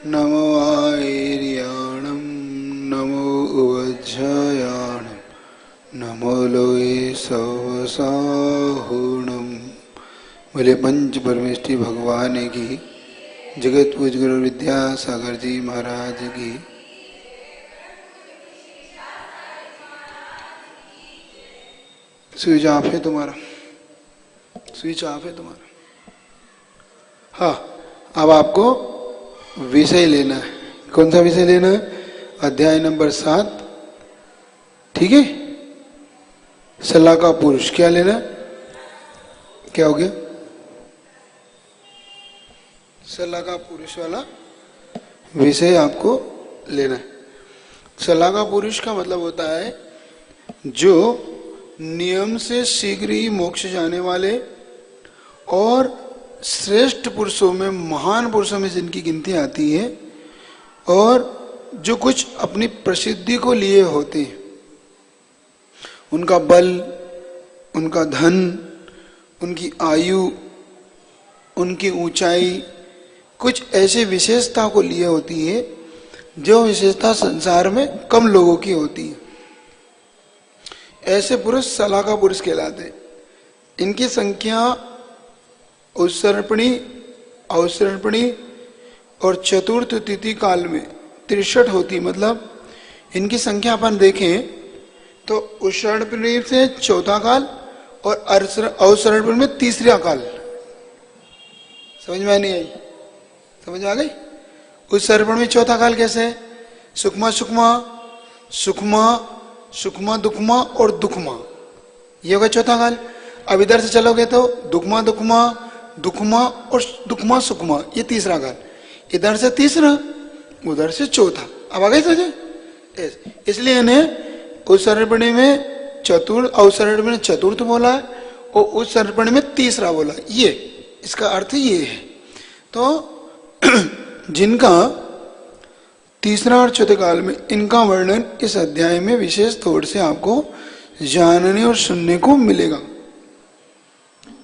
नमो आयर्याणं नमो उवज्झायाणं नमो लोये सवसाहुणं। बोले पंच परमेष्टि भगवान की, जगत पूज गुरु विद्यासागर जी महाराज की। स्विच ऑफ है तुम्हारा, स्विच ऑफ है तुम्हारा। हाँ, अब आपको विषय लेना है। कौन सा विषय लेना है? अध्याय नंबर 7। ठीक है, सलाह का पुरुष। क्या लेना है? क्या हो गया? सलाह का पुरुष वाला विषय आपको लेना है। सलाह का पुरुष का मतलब होता है जो नियम से शीघ्र ही मोक्ष जाने वाले और श्रेष्ठ पुरुषों में, महान पुरुषों में जिनकी गिनती आती है, और जो कुछ अपनी प्रसिद्धि को लिए होते हैं, उनका बल, उनका धन, उनकी आयु, उनकी ऊंचाई, कुछ ऐसे विशेषता को लिए होती है जो विशेषता संसार में कम लोगों की होती है। ऐसे पुरुष सलाह का पुरुष कहलाते हैं। इनकी संख्या उत्सर्पणी, अवसर्पणी और चतुर्थ तिथि काल में 63 होती। मतलब इनकी संख्या अपन देखें तो उत्सर्पणी से चौथा काल और अवसर्पणी में तीसरा काल। समझ में नहीं आई? समझ आ गई? उत्सर्पण में चौथा काल कैसे है? सुखमा सुखमा, सुखमा सुखमा दुखमा और दुखमा, ये होगा चौथा काल। अब इधर से चलोगे तो दुखमा दुखमा, दुखमा और दुखमा सुखमा, ये तीसरा काल। इधर से तीसरा, उधर से चौथा। अब आ गई समझे? इसलिए इन्हें उत्सर्पणी में चतुर्थ, अवसर्पणी में चतुर्थ बोला है और उत्सर्पणी में तीसरा बोला। ये इसका अर्थ ये है। तो जिनका तीसरा और चौथे काल में, इनका वर्णन इस अध्याय में विशेष तौर से आपको जानने और सुनने को मिलेगा।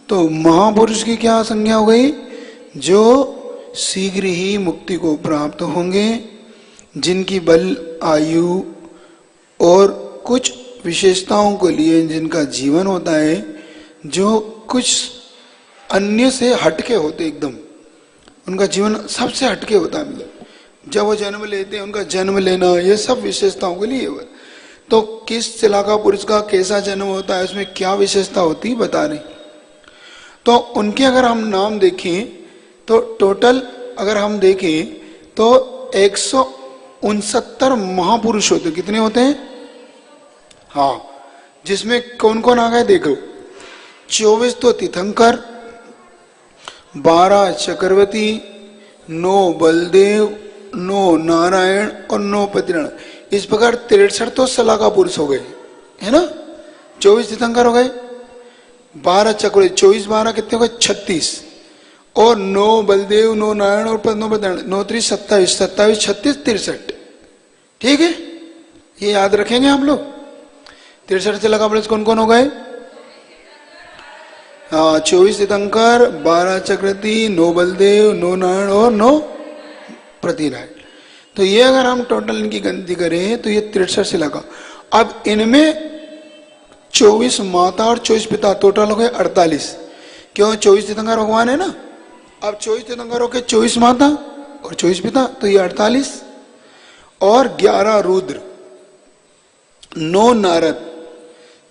तो महापुरुष की क्या संज्ञा हो गई? जो शीघ्र ही मुक्ति को प्राप्त होंगे, जिनकी बल, आयु और कुछ विशेषताओं को लिए जिनका जीवन होता है, जो कुछ अन्य से हटके होते, एकदम उनका जीवन सबसे हटके होता है। मतलब जब वो जन्म लेते हैं, उनका जन्म लेना, ये सब विशेषताओं के लिए। तो किस चिलाका पुरुष का कैसा जन्म होता है, उसमें क्या विशेषता होती है बता रहे। तो उनके अगर हम नाम देखें तो टोटल अगर हम देखें तो 169 महापुरुष होते। कितने होते हैं? हाँ, जिसमें कौन कौन आ गए देखो। 24 तो तीर्थंकर, 12 चक्रवर्ती, 9 बलदेव, 9 नारायण और 9 पतिरण। इस प्रकार 63 तो सलाह का पुरुष हो गए, है ना। 24 तीर्थंकर हो गए, 12 चक्रवर्ती, 24 12 कितने हो गए? 36, और 9 बलदेव, 9 नारायण और 9 पतिरण, 9 3 27, 27 36 63। ठीक है, ये याद रखेंगे हम लोग। 63 सलाह का पुरुष कौन कौन हो गए? 24 तीर्थंकर, 12 चक्रवर्ती, 9 बलदेव, 9 नारायण और 9 प्रतिनायक। तो ये अगर हम टोटल इनकी गिनती करें तो ये 63 शिला का। अब इनमें 24 माता और 24 पिता, टोटल हो गए 48। क्यों? 24 तीर्थंकर भगवान है ना। अब 24 तीर्थंकर हो गए, 24 माता और 24 पिता, तो ये 48। और 11 रुद्र, 9 नारद,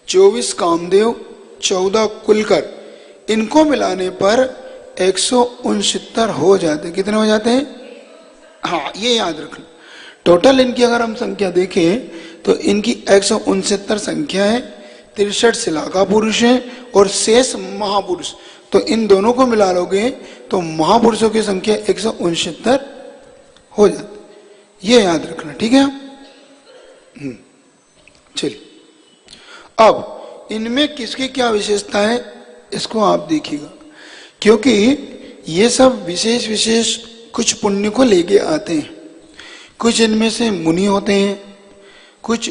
24 कामदेव, 14 कुलकर, इनको मिलाने पर 169 हो जाते। कितने हो जाते हैं? हाँ, ये याद रखना। टोटल इनकी अगर हम संख्या देखें तो इनकी 169 संख्या है। 63 शिलाका पुरुष है और शेष महापुरुष। तो इन दोनों को मिला लोगे तो महापुरुषों की संख्या 169 हो जाती। ये याद रखना, ठीक है। चलिए, अब इनमें किसकी क्या विशेषता है इसको आप देखिएगा, क्योंकि ये सब विशेष विशेष कुछ पुण्य को लेके आते हैं। कुछ इनमें से मुनि होते हैं, कुछ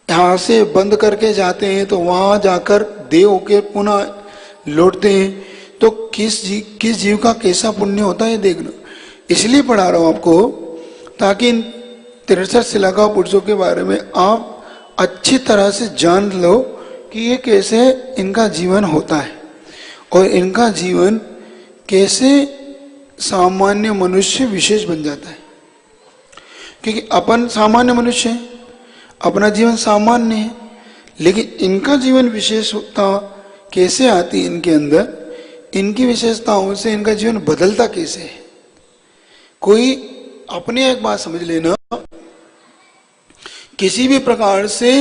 यहां से बंद करके जाते हैं तो वहां जाकर देव होके पुनः लौटते हैं। तो किस जीव का कैसा पुण्य होता है देखना। इसलिए पढ़ा रहा हूं आपको ताकि इन 63 शिलाका पुरुषों के बारे में आप अच्छी तरह से जान लो कि ये कैसे इनका जीवन होता है और इनका जीवन कैसे सामान्य मनुष्य विशेष बन जाता है। क्योंकि अपन सामान्य मनुष्य है, अपना जीवन सामान्य है, लेकिन इनका जीवन विशेषता कैसे आती है इनके अंदर, इनकी विशेषताओं से इनका जीवन बदलता कैसे है। कोई अपने एक बात समझ लेना, किसी भी प्रकार से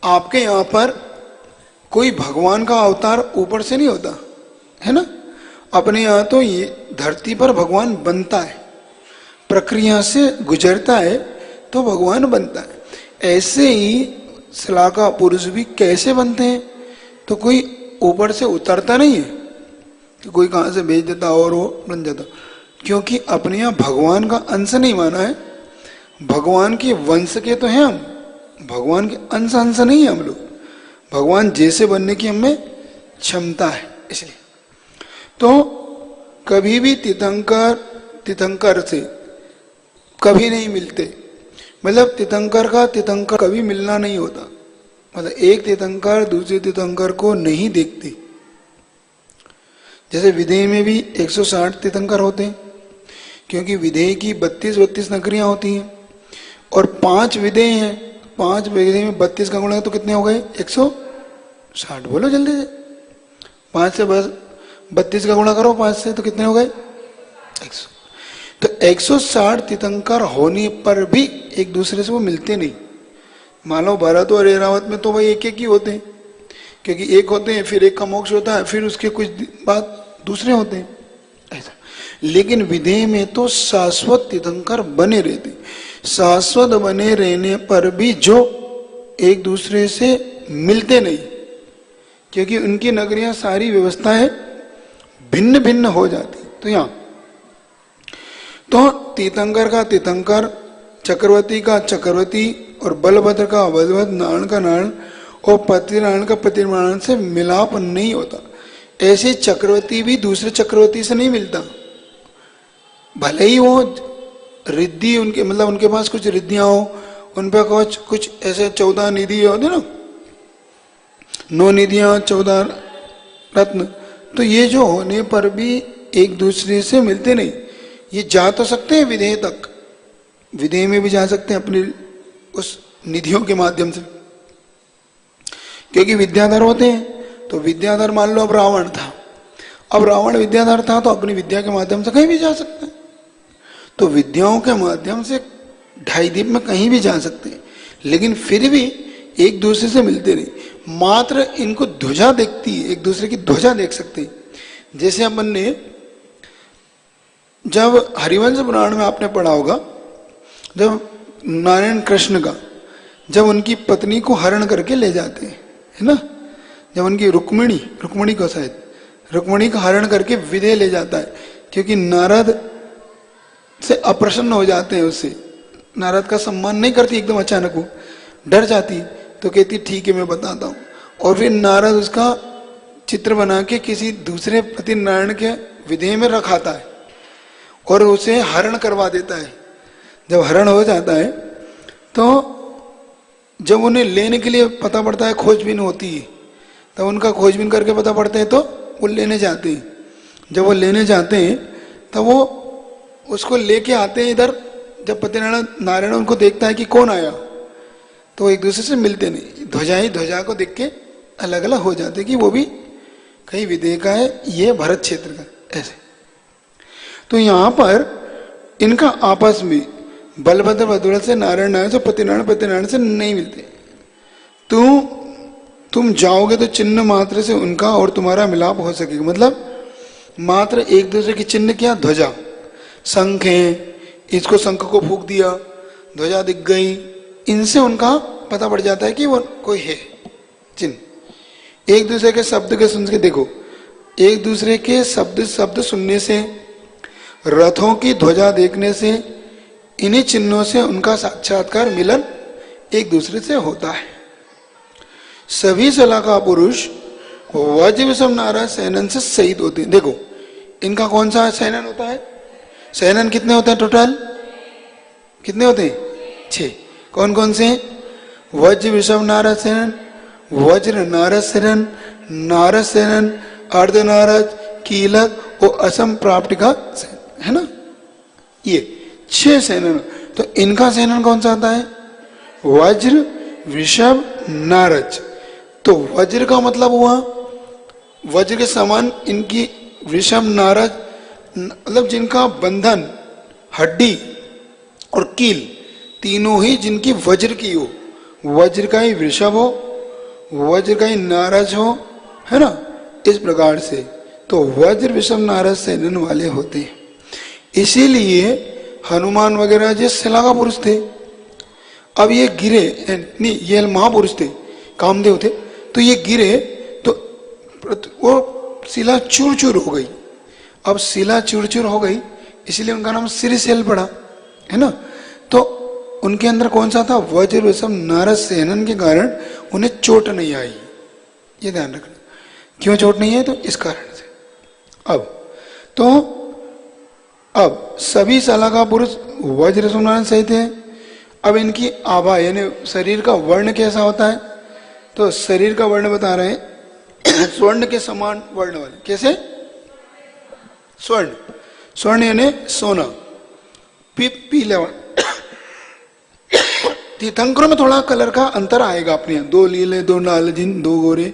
आपके यहां पर कोई भगवान का अवतार ऊपर से नहीं होता है ना। अपने यहां तो ये धरती पर भगवान बनता है, प्रक्रिया से गुजरता है तो भगवान बनता है। ऐसे ही शिलाका पुरुष भी कैसे बनते हैं, तो कोई ऊपर से उतरता नहीं है कि कोई कहां से भेज देता और वो बन जाता, क्योंकि अपने यहां भगवान का अंश नहीं माना है। भगवान के वंश के तो हैं हम, भगवान के अंश नहीं है हम लोग। भगवान जैसे बनने की हमें क्षमता है। इसलिए तो कभी भी तीर्थंकर से कभी नहीं मिलते, मतलब तीर्थंकर कभी मिलना नहीं होता। मतलब एक तीर्थंकर दूसरे तीर्थंकर को नहीं देखते। जैसे विदेह में भी 160 तीर्थंकर होते हैं, क्योंकि विदेह की 32 नगरियां होती हैं और 5 विदेह हैं। 5 विदेह में 32 का गुणा तो कितने हो गए? 160। बोलो जल्दी से, 5 से बस 32 का गुणा करो 5 से, तो कितने हो गए? 100। तो 160 तीर्थंकर होने पर भी एक दूसरे से वो मिलते नहीं। मान लो भरत और ऐरावत में तो वही एक ही होते हैं, क्योंकि एक होते हैं, फिर एक का मोक्ष होता है, फिर उसके कुछ बाद दूसरे होते हैं ऐसा। लेकिन विदेह में तो शाश्वत तीर्थंकर बने रहते। शाश्वत बने रहने पर भी जो एक दूसरे से मिलते नहीं, क्योंकि उनकी नगरियां सारी व्यवस्थाएं भिन्न भिन्न हो जाती। तो यहां तो तीर्थंकर का तीर्थंकर, चक्रवर्ती का चक्रवर्ती और बलभद्र का बलभद्र, नारायण का नारायण और पतिनारायण का पतिनारायण से मिलाप नहीं होता। ऐसे चक्रवर्ती भी दूसरे चक्रवर्ती से नहीं मिलता, भले ही वो रिद्धि उनके मतलब उनके पास कुछ रिद्धियां हो, उन पर कुछ ऐसे 14 निधि होते ना, 9 निधियां 14 रत्न, तो ये जो होने पर भी एक दूसरे से मिलते नहीं। ये जा तो सकते हैं विदेह तक, विदेह में भी जा सकते हैं अपनी उस निधियों के माध्यम से, क्योंकि विद्याधर होते हैं। तो विद्याधर मान लो अब रावण था, अब रावण विद्याधर था तो अपनी विद्या के माध्यम से कहीं भी जा सकते हैं। तो विद्याओं के माध्यम से 2.5 दीप में कहीं भी जा सकते हैं, लेकिन फिर भी एक दूसरे से मिलते नहीं। मात्र इनको ध्वजा देखती है, एक दूसरे की ध्वजा देख सकते हैं। जैसे अपन ने जब हरिवंश पुराण में आपने पढ़ा होगा, जब नारायण कृष्ण का जब उनकी पत्नी को हरण करके ले जाते हैं, है ना, जब उनकी रुक्मिणी को शायद रुक्मिणी का हरण करके विदेह ले जाता है, क्योंकि नारद से अप्रसन्न हो जाते हैं, उससे नारद का सम्मान नहीं करती, एकदम अचानक वो डर जाती, तो कहती ठीक है मैं बताता हूँ। और फिर नारद उसका चित्र बना के किसी दूसरे पति नारायण के विदेह में रखाता है और उसे हरण करवा देता है। जब हरण हो जाता है तो जब उन्हें लेने के लिए पता पड़ता है, खोजबीन होती है, तब उनका खोजबीन करके पता पड़ता है तो वो लेने जाते हैं। जब वो लेने जाते हैं तब वो उसको लेके आते हैं इधर। जब नारायण उनको देखता है कि कौन आया, तो वो एक दूसरे से मिलते नहीं, ध्वजा को देख के अलग अलग हो जाते कि वो भी कहीं विदेह का है, ये भरत क्षेत्र का, ऐसे। तो यहाँ पर इनका आपस में बलभद्र बलभद्र से, नारायण से, पतिनारायण से नहीं मिलते। तुम जाओगे तो चिन्ह मात्र से उनका और तुम्हारा मिलाप हो सकेगा। मतलब मात्र एक दूसरे की चिन्ह क्या? ध्वजा, शंख है, इसको शंख को फूंक दिया, ध्वजा दिख गई, इनसे उनका पता पड़ जाता है कि वो कोई है चिन्ह। एक दूसरे के शब्द के सुन के देखो, एक दूसरे के शब्द सुनने से, रथों की ध्वजा देखने से, इन्हीं चिन्हों से उनका साक्षात्कार मिलन एक दूसरे से होता है। सभी शिलाका पुरुष वज्र विषम नारा सैनन से शहीद होते हैं। देखो इनका कौन सा सैनन होता है? सेनन कितने होते हैं टोटल? कितने होते हैं? 6। कौन कौन से? वज्र वृषभ नारद सेनन, वज्र नारद सेनन, नारद सेनन, अर्ध नारद, कीलक और असम प्राप्ति का सेनन, है ना? ये 6 सेनन। तो इनका सेनन कौन सा आता है? वज्र वृषभ नारद। तो वज्र का मतलब हुआ वज्र के समान इनकी वृषभ नारद, मतलब जिनका बंधन हड्डी और कील तीनों ही जिनकी वज्र की हो, वज्र का ही वृषभ हो, वज्र का ही नारद हो, है ना? इस प्रकार से तो वज्र वृषभ नारद सेनन वाले होते हैं। इसीलिए हनुमान वगैरह जो शिला का पुरुष थे, अब ये गिरे नहीं, ये महापुरुष थे, कामदेव थे, तो ये गिरे तो वो शिला चूर चूर हो गई। अब शिला चूर चूर हो गई इसलिए उनका नाम श्रीशैल पड़ा, है ना? तो उनके अंदर कौन सा था? वज्र वृषभ नारद सेनन के कारण उन्हें चोट नहीं आई। ये ध्यान रखना, क्यों चोट नहीं आई? तो इस कारण से। अब सभी सला का पुरुष वज्र वृषभ नारद सहित है। अब इनकी आभा यानी शरीर का वर्ण कैसा होता है? तो शरीर का वर्ण बता रहे हैं स्वर्ण के समान वर्ण वाले। कैसे? स्वर्ण, स्वर्ण यानी सोना, पीले वर्ण। तीर्थंकरों में थोड़ा कलर का अंतर आएगा अपने यहाँ, 2 लीले, 2 लालजिन, 2 गोरे,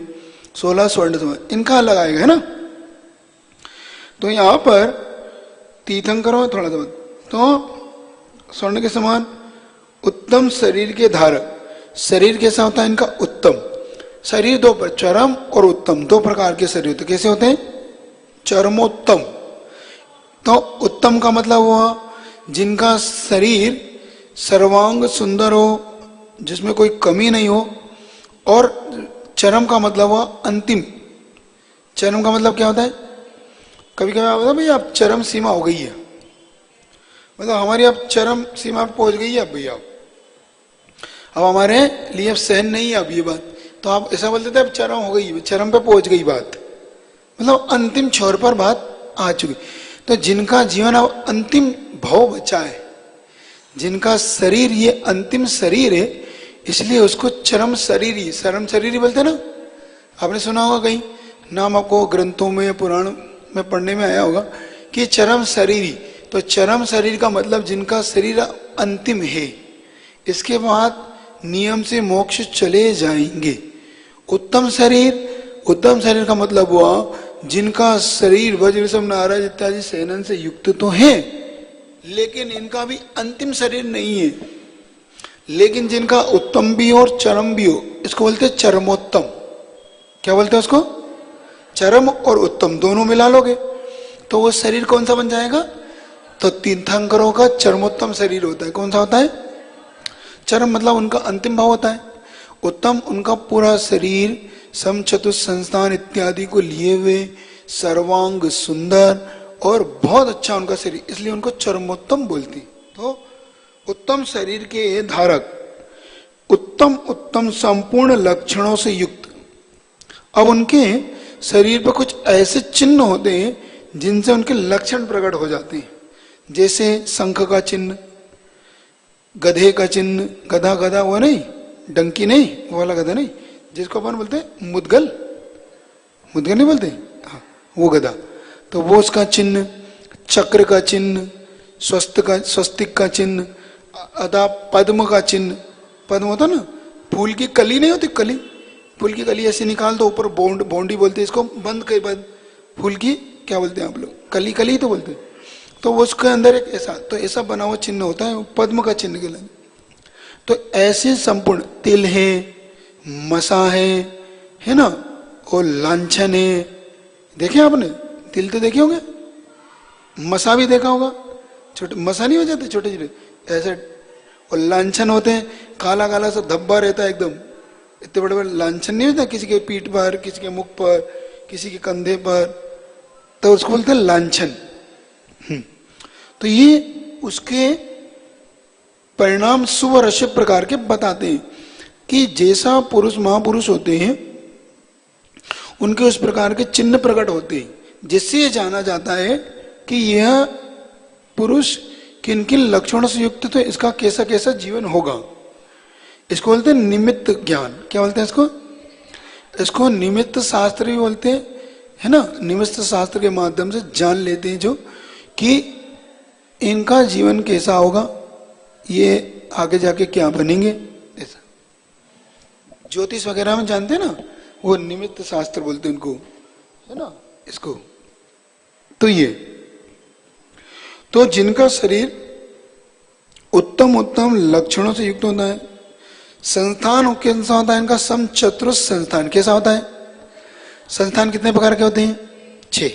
16 स्वर्ण, इनका अलग आएगा, है ना? तो यहां पर तीर्थंकरों में थोड़ा सा, तो स्वर्ण के समान उत्तम शरीर के धारक। शरीर कैसा होता है इनका? उत्तम शरीर। 2 पर चरम और उत्तम 2 प्रकार के शरीर होते। कैसे होते हैं? चरमोत्तम। तो उत्तम का मतलब हुआ जिनका शरीर सर्वांग सुंदर हो, जिसमें कोई कमी नहीं हो। और चरम का मतलब हुआ अंतिम। चरम का मतलब क्या होता है? कभी कभी आप भाई आप चरम सीमा हो गई है, मतलब हमारी अब चरम सीमा पर पहुंच गई है, अब भैया अब हमारे लिए अब सहन नहीं है अब ये बात, तो आप ऐसा बोलते थे अब चरम हो गई, चरम पे पहुंच गई बात, मतलब अंतिम छोर पर बात आ चुकी। तो जिनका जीवन अब अंतिम भाव बचा है, जिनका शरीर ये अंतिम शरीर है, इसलिए उसको चरम शरीरी, चरम शरीरी बोलते ना। आपने सुना होगा कहीं, नाम आपको ग्रंथों में पुराण में पढ़ने में आया होगा कि चरम शरीरी। तो चरम शरीर का मतलब जिनका शरीर अंतिम है, इसके बाद नियम से मोक्ष चले जाएंगे। उत्तम शरीर, उत्तम शरीर का मतलब हुआ जिनका शरीर वज्र वृषभ नारद इत्यादि सेनन से युक्त तो है, लेकिन इनका भी अंतिम शरीर नहीं है, लेकिन जिनका उत्तम भी हो और चरम भी हो, इसको बोलते हैं चरमोत्तम। क्या बोलते हैं उसको? चरम और उत्तम दोनों मिला लोगे तो वो शरीर कौन सा बन जाएगा? तो तीर्थंकरों का चरमोत्तम शरीर होता है। कौन सा होता है? चरम मतलब उनका अंतिम भाव होता है, उत्तम उनका पूरा शरीर सम चतुष संस्थान इत्यादि को लिए हुए सर्वांग सुंदर और बहुत अच्छा उनका शरीर, इसलिए उनको चरमोत्तम बोलती। तो उत्तम शरीर के धारक, उत्तम उत्तम संपूर्ण लक्षणों से युक्त। अब उनके शरीर पर कुछ ऐसे चिन्ह होते हैं जिनसे उनके लक्षण प्रकट हो जाते हैं, जैसे शंख का चिन्ह, गधे का चिन्ह, गधा गधा वो नहीं, डंकी नहीं, वो वाला गधा नहीं, जिसको अपन बोलते हैं मुदगल, मुदगल नहीं बोलते, हाँ वो गधा, तो वो उसका चिन्ह, चक्र का चिन्ह, स्वस्तिक का चिन्ह, अदा पद्म का चिन्ह। पद्म होता ना, फूल की कली नहीं होती, कली, फूल की कली ऐसे निकाल दो ऊपर, बोंडी बोलते हैं इसको, बंद के बाद फूल की क्या बोलते हैं आप लोग? कली, कली तो बोलते हैं। तो उसके अंदर एक ऐसा, तो ऐसा बना हुआ चिन्ह होता है, पद्म का चिन्ह कहलाता है। तो ऐसे संपूर्ण तिल है, मसा है ना, और लांछन है। देखे आपने? तिल तो देखे होंगे, मसा भी देखा होगा, छोटे मसा नहीं हो जाते छोटे छोटे ऐसे, और लांछन होते हैं, काला काला सा धब्बा रहता है एकदम, इतने बड़े बड़े लांछन नहीं होता किसी के पीठ पर, किसी के मुख पर, किसी के कंधे पर, तो उसको बोलते हैं लांछन। तो ये उसके परिणाम शुभ और अशुभ प्रकार के बताते हैं कि जैसा पुरुष महापुरुष होते हैं उनके उस प्रकार के चिन्ह प्रकट होते हैं, जिससे ये जाना जाता है कि यह पुरुष किन किन लक्षणों से युक्त तो इसका कैसा कैसा जीवन होगा, इसको बोलते हैं निमित्त ज्ञान। क्या बोलते हैं इसको? इसको निमित्त शास्त्र भी बोलते हैं, है ना। निमित्त शास्त्र के माध्यम से जान लेते हैं जो कि इनका जीवन कैसा होगा, ये आगे जाके क्या बनेंगे, ऐसा। ज्योतिष वगैरह में जानते हैं ना, वो निमित्त शास्त्र बोलते हैं उनको, है ना, इसको। तो ये तो जिनका शरीर उत्तम उत्तम लक्षणों से युक्त होता है, संस्थान कैसा होता है इनका? समचतुर्थ संस्थान। कैसा होता है? संस्थान कितने प्रकार के होते हैं? 6।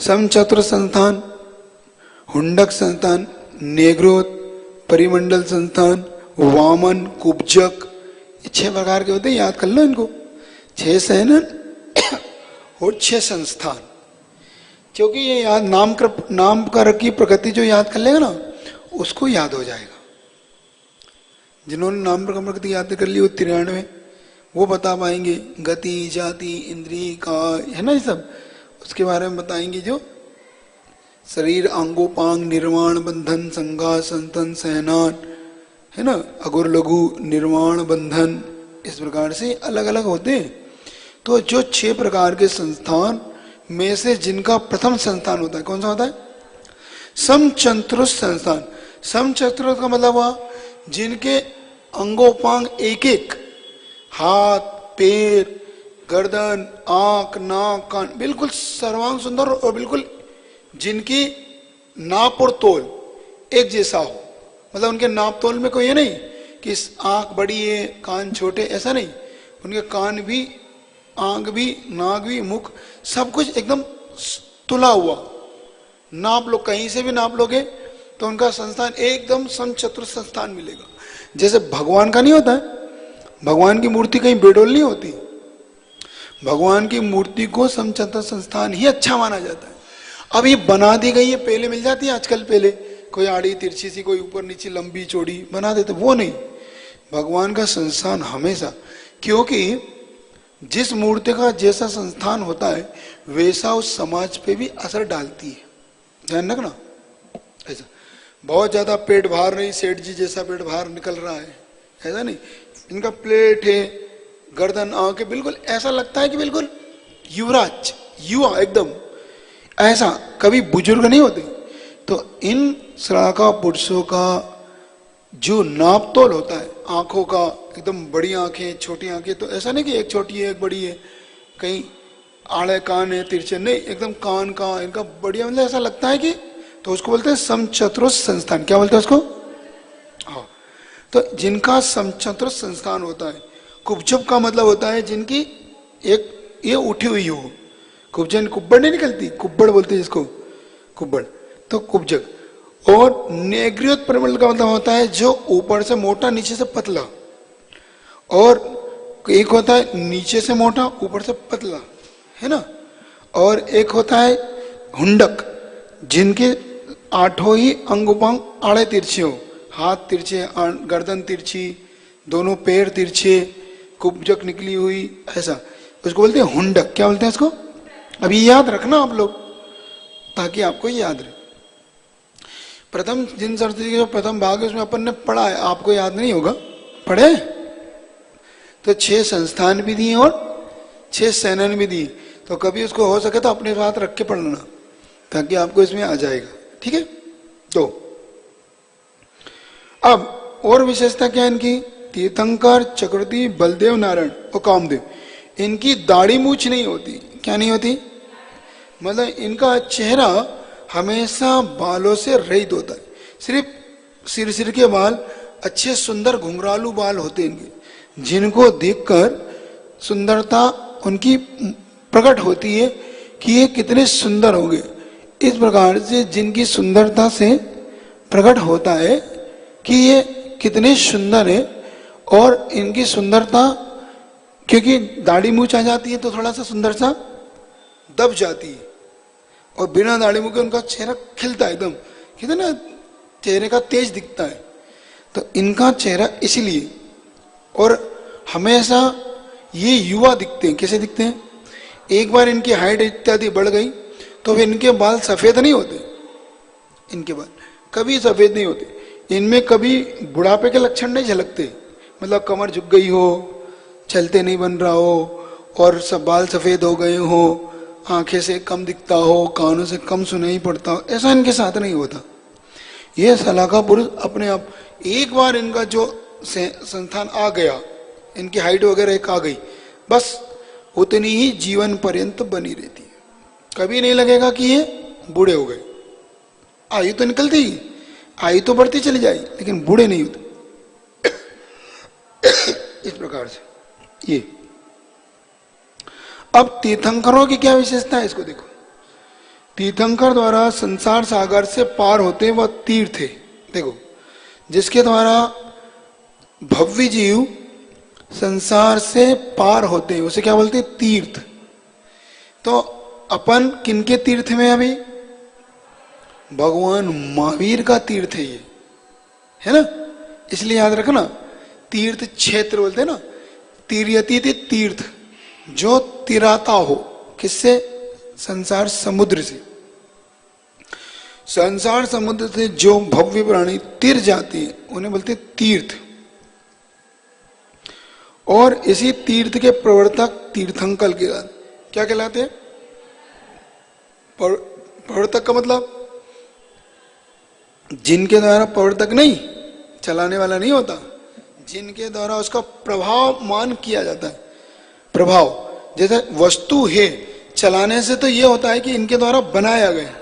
समचतुर्थ संस्थान, हुंडक संस्थान, नेग्रोध, परिमंडल संस्थान, वामन, कुब्जक, 6 प्रकार के होते हैं। याद कर लो इनको, 6 शयनन और 6 संस्थान। क्योंकि ये याद नामकर की प्रकृति जो याद कर लेगा ना, उसको याद हो जाएगा। जिन्होंने नाम प्रकृति याद कर ली वो 93, वो बता पाएंगे गति, जाति, इंद्रिय का, है ना, ये सब उसके बारे में बताएंगे। जो शरीर, अंगोपांग, निर्वाण, बंधन, संघा, संतन, सहनान, है ना, अगुर, लघु, निर्वाण, बंधन, इस प्रकार से अलग अलग होते हैं। तो जो 6 प्रकार के संस्थान में से जिनका प्रथम संस्थान होता है, कौन सा होता है? समचतुर्थ संस्थान। समचतुर्थ का मतलब हुआ जिनके अंगोपांग एक एक, हाथ, पैर, गर्दन, आंख, नाक, कान, बिल्कुल सर्वांग सुंदर, और बिल्कुल जिनकी नाप और तोल एक जैसा हो। मतलब उनके नाप तोल में कोई ये नहीं कि आंख बड़ी है कान छोटे, ऐसा नहीं। उनके कान भी, आंख भी, नाक भी, मुख, सब कुछ एकदम तुला हुआ। नाप लो, कहीं से भी नाप लोगे तो उनका संस्थान एकदम समचतुर्थ संस्थान मिलेगा। जैसे भगवान का नहीं होता है, भगवान की मूर्ति कहीं बेडोल नहीं होती। भगवान की मूर्ति को समचतुर्थ संस्थान ही अच्छा माना जाता है। अब ये बना दी गई है, पहले मिल जाती है आजकल, पहले कोई आड़ी तिरछी सी, कोई ऊपर नीचे लंबी चौड़ी बना देते, वो नहीं। भगवान का संस्थान हमेशा, क्योंकि जिस मूर्ति का जैसा संस्थान होता है वैसा उस समाज पे भी असर डालती है। ध्यान रखना। ऐसा बहुत ज्यादा पेट बाहर नहीं, सेठ जी जैसा पेट बाहर निकल रहा है, ऐसा नहीं। इनका प्लेट है, गर्दन, आंखें, बिल्कुल ऐसा लगता है कि बिल्कुल युवराज, युवा एकदम, ऐसा कभी बुजुर्ग नहीं होते। तो इन श्राका पुरुषों का जो नाप तोल होता है, आंखों का एकदम बड़ी आंखें, छोटी आंखें, तो ऐसा नहीं कि एक छोटी है एक बड़ी है, कहीं आड़े कान है तिरछे, नहीं, एकदम कान का इनका बढ़िया, मतलब ऐसा लगता है कि, तो उसको बोलते हैं समचतुर्थ संस्थान। क्या बोलते हैं उसको? हाँ। तो जिनका समचतुर्थ संस्थान होता है। कुब्जब का मतलब होता है जिनकी एक ये उठी हुई हो। कुब्जन, कुब्बड़ नहीं निकलती, कुब्बड़ बोलते हैं जिसको, कुब्बड़, तो कुब्जक। और नेग्रियोत परिमंडल का मतलब होता है जो ऊपर से मोटा नीचे से पतला, और एक होता है नीचे से मोटा ऊपर से पतला, है ना। और एक होता है हुंडक, जिनके 8 ही अंग उपांग आड़े तिरछे हो, हाथ तिरछे, गर्दन तिरछी, दोनों पैर तिरछे, कुब्जक निकली हुई, ऐसा, उसको बोलते हैं हुंडक। क्या बोलते हैं इसको? अभी याद रखना आप लोग, ताकि आपको याद रहे। प्रथम जिन सरस्वती के जो प्रथम भाग है उसमें अपन ने पढ़ा है, आपको याद नहीं होगा, पढ़े? तो 6 संस्थान भी दिए और 6 सैनन भी दिए। तो कभी उसको हो सके तो अपने साथ रख के पढ़ लेना, ताकि आपको इसमें आ जाएगा, ठीक है। तो अब और विशेषता क्या है इनकी? तीर्थंकर, चक्रवर्ती, बलदेव, नारायण और कामदेव, इनकी दाढ़ी मूछ नहीं होती। क्या नहीं होती? मतलब इनका चेहरा हमेशा बालों से रहित होता है। सिर्फ सिर के बाल अच्छे सुंदर घुंघरालू बाल होते हैं इनके, जिनको देखकर सुंदरता उनकी प्रकट होती है कि ये कितने सुंदर होंगे। इस प्रकार से जिनकी सुंदरता से प्रकट होता है कि ये कितने सुंदर है। और इनकी सुंदरता, क्योंकि दाढ़ी मूछ आ जाती है तो थोड़ा सा सुंदरता दब जाती है, और बिना दाढ़ी मूछ के उनका चेहरा खिलता है एकदम, कहते ना चेहरे का तेज दिखता है। तो इनका चेहरा इसलिए, और हमेशा ये युवा दिखते हैं। कैसे दिखते हैं? एक बार इनकी हाइट इत्यादि बढ़ गई तो फिर इनके बाल सफेद नहीं होते, इनके बाल कभी सफेद नहीं होते, इनमें कभी बुढ़ापे के लक्षण नहीं झलकते, मतलब कमर झुक गई हो, चलते नहीं बन रहा हो, और सब बाल सफेद हो गए हो, आंखें से कम दिखता हो, कानों से कम सुनाई पड़ता हो, ऐसा इनके साथ नहीं होता। ये सलाका पुरुष अपने आप, एक बार इनका जो संस्थान आ गया, इनकी हाइट वगैरह एक आ गई, बस उतनी ही जीवन पर्यंत बनी रहती है, कभी नहीं लगेगा कि ये बूढ़े हो गए। आयु तो निकलती, आयु तो बढ़ती चली जाए, लेकिन बूढ़े नहीं होते। इस प्रकार से ये। अब तीर्थंकरों की क्या विशेषता है, इसको देखो। तीर्थंकर द्वारा संसार सागर से पार होते वह तीर्थ है। देखो, जिसके द्वारा भव्य जीव संसार से पार होते हैं उसे क्या बोलते हैं, तीर्थ। तो अपन किनके तीर्थ में अभी, भगवान महावीर का तीर्थ है ये, है ना। इसलिए याद रखना, तीर्थ क्षेत्र बोलते हैं ना, तीर्यति तीर्थ, जो तिराता हो, किससे, संसार समुद्र से। संसार समुद्र से जो भव्य प्राणी तिर जाते हैं उन्हें बोलते हैं तीर्थ। और इसी तीर्थ के प्रवर्तक तीर्थंकर के क्या कहलाते हैं, प्रवर्तक का मतलब जिनके द्वारा, प्रवर्तक नहीं, चलाने वाला नहीं होता, जिनके द्वारा उसका प्रभाव मान किया जाता है। प्रभाव जैसे वस्तु है, चलाने से तो ये होता है कि इनके द्वारा बनाया गया।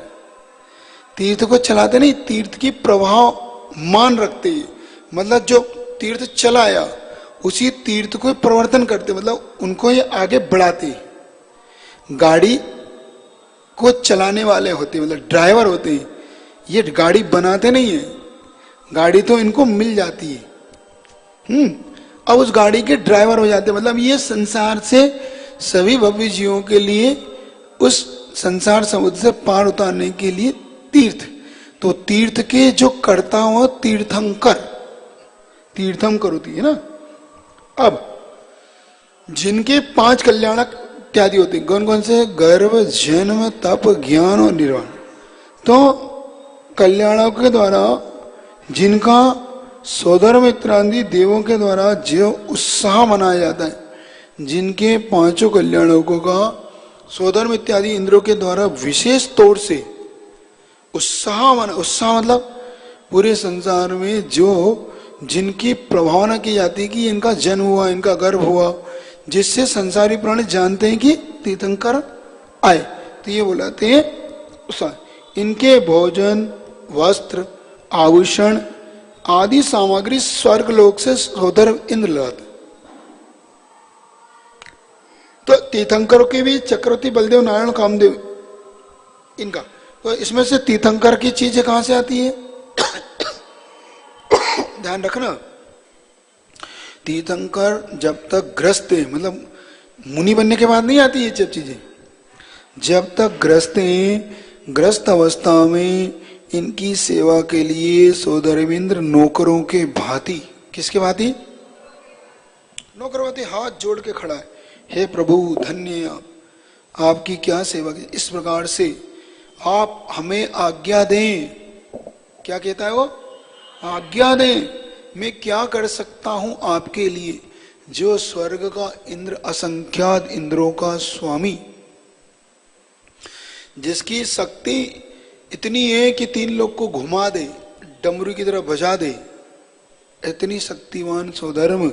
तीर्थ को चलाते नहीं, तीर्थ की प्रभाव मान रखते हैं, मतलब जो तीर्थ चलाया उसी तीर्थ को प्रवर्तन करते, मतलब उनको ये आगे बढ़ाते। गाड़ी को चलाने वाले होते, मतलब ड्राइवर होते हैं, ये गाड़ी बनाते नहीं है, गाड़ी तो इनको मिल जाती है। अब उस गाड़ी के ड्राइवर हो जाते, मतलब ये संसार से सभी भव्य जीवों के लिए उस संसार समुद्र से पार उतारने के लिए तीर्थ। तो तीर्थ के जो कर्ता हो तीर्थंकर, तीर्थंकर होती है ना। अब जिनके 5 कल्याणक इत्यादि होते हैं, कौन कौन से, गर्भ, जन्म, तप, ज्ञान और निर्वाण। तो कल्याणों के द्वारा जिनका सोदर मित्रादि देवों के द्वारा जो उत्साह मनाया जाता है, जिनके 5 कल्याणों का सोदर इत्यादि इंद्रों के द्वारा विशेष तौर से उत्साह मतलब पूरे संसार में जो जिनकी प्रभावना की जाती है कि इनका जन्म हुआ, इनका गर्भ हुआ, जिससे संसारी प्राणी जानते हैं कि तीर्थंकर आए, तो ये बुलाते हैं उत्साह। इनके भोजन, वस्त्र, आभूषण आदि सामग्री स्वर्ग लोक से सोदर इंद्र लाते। तो तीर्थंकरों के भी चक्रवर्ती बलदेव, नारायण, कामदेव, इनका, तो इसमें से तीर्थंकर की चीजें कहां से आती है, ध्यान रखना। तीर्थंकर जब तक ग्रस्त है, मतलब मुनि बनने के बाद नहीं आती ये सब चीजें, जब तक ग्रस्त हैं, ग्रस्त अवस्था में इनकी सेवा के लिए सोदरविंद्र नौकरों के भांति, किसके भांति, नौकरों भांति हाथ जोड़ के खड़ा है, हे प्रभु धन्य आपकी क्या सेवा की, इस प्रकार से आप हमें आज्ञा दें। क्या कहता है वो, आज्ञा दें, मैं क्या कर सकता हूं आपके लिए, जो स्वर्ग का इंद्र, असंख्यात इंद्रों का स्वामी, जिसकी शक्ति इतनी है कि 3 लोग को घुमा दे, डमरू की तरह बजा दे, इतनी शक्तिमान सोधर्म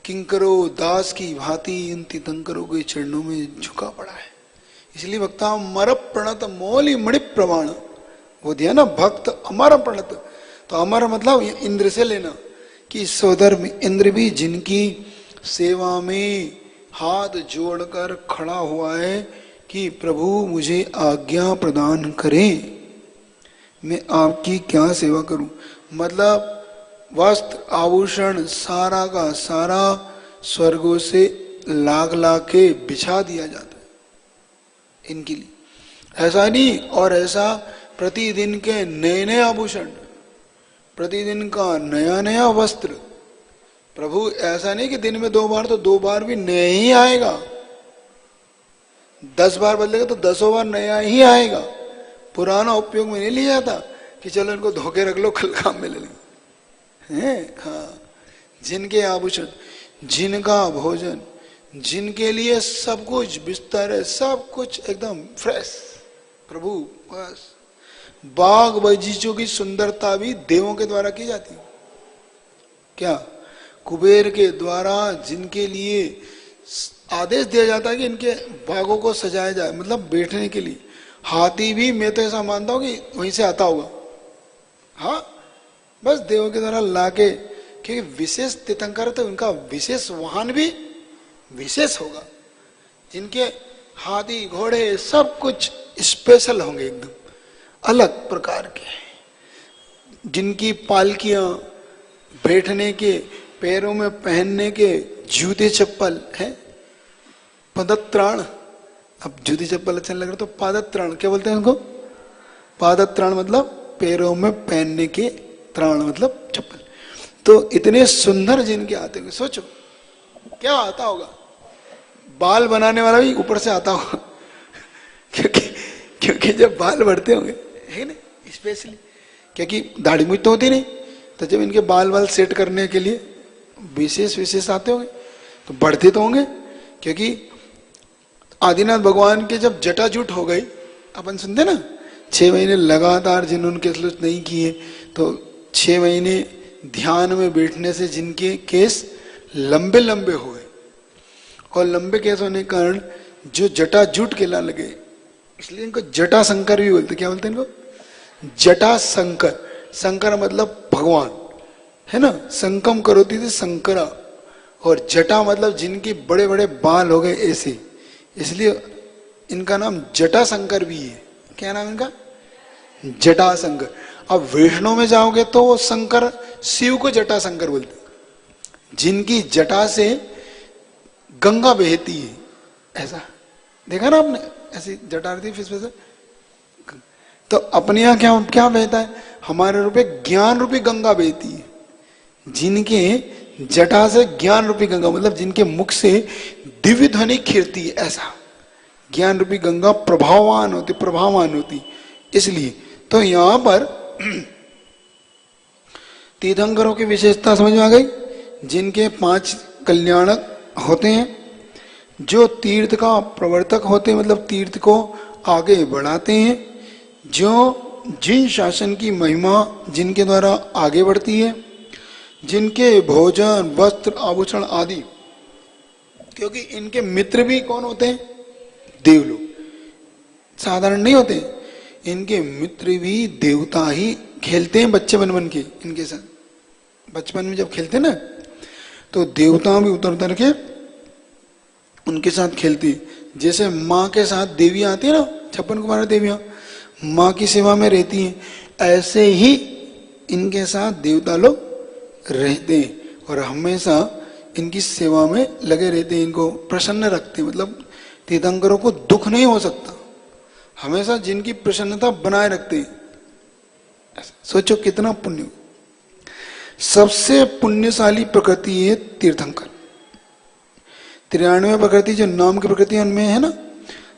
किंकरो दास की भांति इन तीर्थंकरों के चरणों में झुका पड़ा है। इसलिए वक्ता मर प्रणत मौली मणि प्रमाण, वो दिया ना भक्त अमर प्रणत, तो अमर मतलब इंद्र से लेना, कि सोधर्म इंद्र भी जिनकी सेवा में हाथ जोड़कर खड़ा हुआ है कि प्रभु मुझे आज्ञा प्रदान करें, मैं आपकी क्या सेवा करूं, मतलब वस्त्र आभूषण सारा का सारा स्वर्गों से लाग लाग के बिछा दिया जाता है इनके लिए, ऐसा नहीं। और ऐसा प्रतिदिन के नए नए आभूषण, प्रतिदिन का नया नया वस्त्र, प्रभु ऐसा नहीं कि दिन में 2 बार, तो 2 बार भी नया ही आएगा, 10 बार बदलेगा तो 10 बार नया ही आएगा, पुराना उपयोग में नहीं लिया जाता कि चलो इनको धोके रख लो कल काम में ले लेंगे हैं। हाँ, जिनके आभूषण, जिनका भोजन, जिनके लिए सब कुछ, बिस्तर है, सब कुछ एकदम फ्रेश, प्रभु बस। बाग बगीचों की सुंदरता भी देवों के द्वारा की जाती है। क्या? कुबेर के द्वारा जिनके लिए आदेश दिया जाता है कि इनके बागों को सजाया जाए, मतलब बैठने के लिए। हाथी भी मैं तो ऐसा मानता हूं कि वहीं से आता होगा। हाँ, बस देवों के द्वारा लाके, क्योंकि विशेष तीर्थंकर तो उनका विशेष वाहन भी विशेष होगा। जिनके हाथी घोड़े सब कुछ स्पेशल होंगे, एकदम अलग प्रकार के। जिनकी पालकियां, बैठने के, पैरों में पहनने के जूते चप्पल हैं, पदत्राण। अब जूते चप्पल अच्छा लग रहा तो पादत्राण क्या बोलते हैं उनको? पादत्राण मतलब पैरों में पहनने के, त्राण मतलब चप्पल। तो इतने सुंदर जिनके आते होंगे, सोचो क्या आता होगा। बाल बनाने वाला भी ऊपर से आता होगा क्योंकि जब बाल बढ़ते होंगे, है ना, स्पेशली, क्योंकि दाढ़ी मूछ तो होती नहीं, तो जब इनके बाल सेट करने के लिए विशेष आते होंगे तो बढ़ते तो होंगे। क्योंकि आदिनाथ भगवान के जब जटाजूट हो गई, अपन सुनते ना, 6 महीने लगातार जिन्होंने केस नहीं किए, तो 6 महीने ध्यान में बैठने से जिनके केस लंबे लंबे हो गए, और लंबे केस होने के कारण जो जटाजूट के ला लगे, इसलिए इनको जटा शंकर भी बोलते। क्या बोलते हैं इनको? जटा शंकर। शंकर मतलब भगवान, है ना, संकम करोती थी शंकरा। और जटा मतलब जिनके बड़े बड़े बाल हो गए ऐसे, इसलिए इनका नाम जटा शंकर भी है। क्या नाम इनका? जटा शंकर। अब वैष्णव में जाओगे तो वो शंकर, शिव को जटा शंकर बोलते, जिनकी जटा से गंगा बहती है। ऐसा देखा ना आपने, ऐसी जटा रहती फिर से। तो अपने यहाँ क्या क्या बहता है? हमारे रूपे ज्ञान रूपी गंगा बहती है। जिनके जटा से ज्ञान रूपी गंगा, मतलब जिनके मुख से दिव्य ध्वनि खिरती है, ऐसा ज्ञान रूपी गंगा प्रभावान होती। इसलिए तो यहां पर तीर्थंकरों की विशेषता समझ में आ गई। जिनके 5 कल्याणक होते हैं, जो तीर्थ का प्रवर्तक होते हैं, मतलब तीर्थ को आगे बढ़ाते हैं, जो जिन शासन की महिमा जिनके द्वारा आगे बढ़ती है, जिनके भोजन, वस्त्र, आभूषण आदि, क्योंकि इनके मित्र भी कौन होते हैं? देवलोक, साधारण नहीं होते। इनके मित्र भी देवता ही खेलते हैं बच्चे बन के इनके साथ। बचपन में जब खेलते ना, तो देवता भी उतर के उनके साथ खेलती। जैसे माँ के साथ देवियां आती है ना, 56 कुमार देवियां माँ की सेवा में रहती हैं, ऐसे ही इनके साथ देवता लोग रहते हैं और हमेशा इनकी सेवा में लगे रहते हैं, इनको प्रसन्न रखते हैं। मतलब तीर्थंकरों को दुख नहीं हो सकता, हमेशा जिनकी प्रसन्नता बनाए रखते हैं। सोचो कितना पुण्य। सबसे पुण्यशाली प्रकृति है तीर्थंकर। 93 प्रकृति जो नाम की प्रकृति उनमें है ना,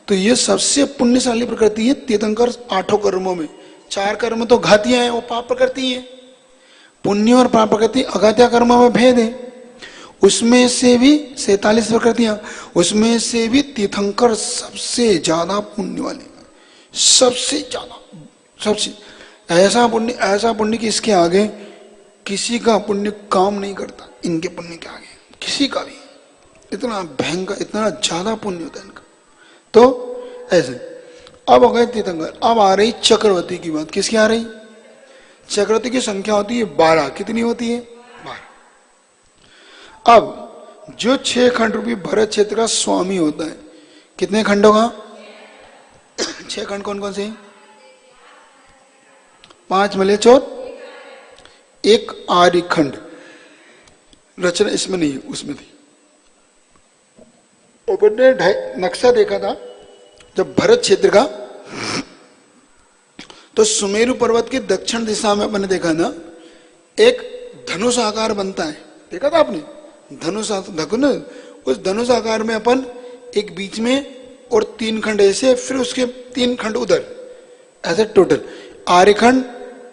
तो ये सबसे पुण्यशाली प्रकृति है तीर्थंकर। 8 कर्मों में 4 कर्म तो घातियां हैं, वो पाप प्रकृति है। पुण्य और पाप प्रकृति अघात्या कर्म में भेद है। उसमें से भी 47 प्रकृतियां, उसमें से भी तीर्थंकर सबसे ज्यादा पुण्य वाले, सबसे ज्यादा, सबसे ऐसा पुण्य कि इसके आगे किसी का पुण्य काम नहीं करता। इनके पुण्य के आगे किसी का भी इतना भयंकर, इतना ज्यादा पुण्य होता है इनका। तो ऐसे अब हो गए तीर्थंकर। अब आ रही चक्रवर्ती की बात। किसकी आ रही? चक्रवर्ती की संख्या होती है 12। कितनी होती है? 12। अब जो 6 खंड रूपी भरत क्षेत्र का स्वामी होता है, कितने खंडों का? 6 खंड कौन कौन से? 5 मलेचौर, 1 आर्य खंड। रचना इसमें नहीं है, उसमें थी। अपन ने नक्शा देखा था जब भरत क्षेत्र का, तो सुमेरु पर्वत की दक्षिण दिशा में मैंने देखा ना, एक धनुष आकार बनता है। देखा था आपने? धनुष, उस धनुष आकार में अपन एक बीच में और 3 खंड ऐसे, फिर उसके 3 खंड उधर, ऐसे टोटल आर्यखंड,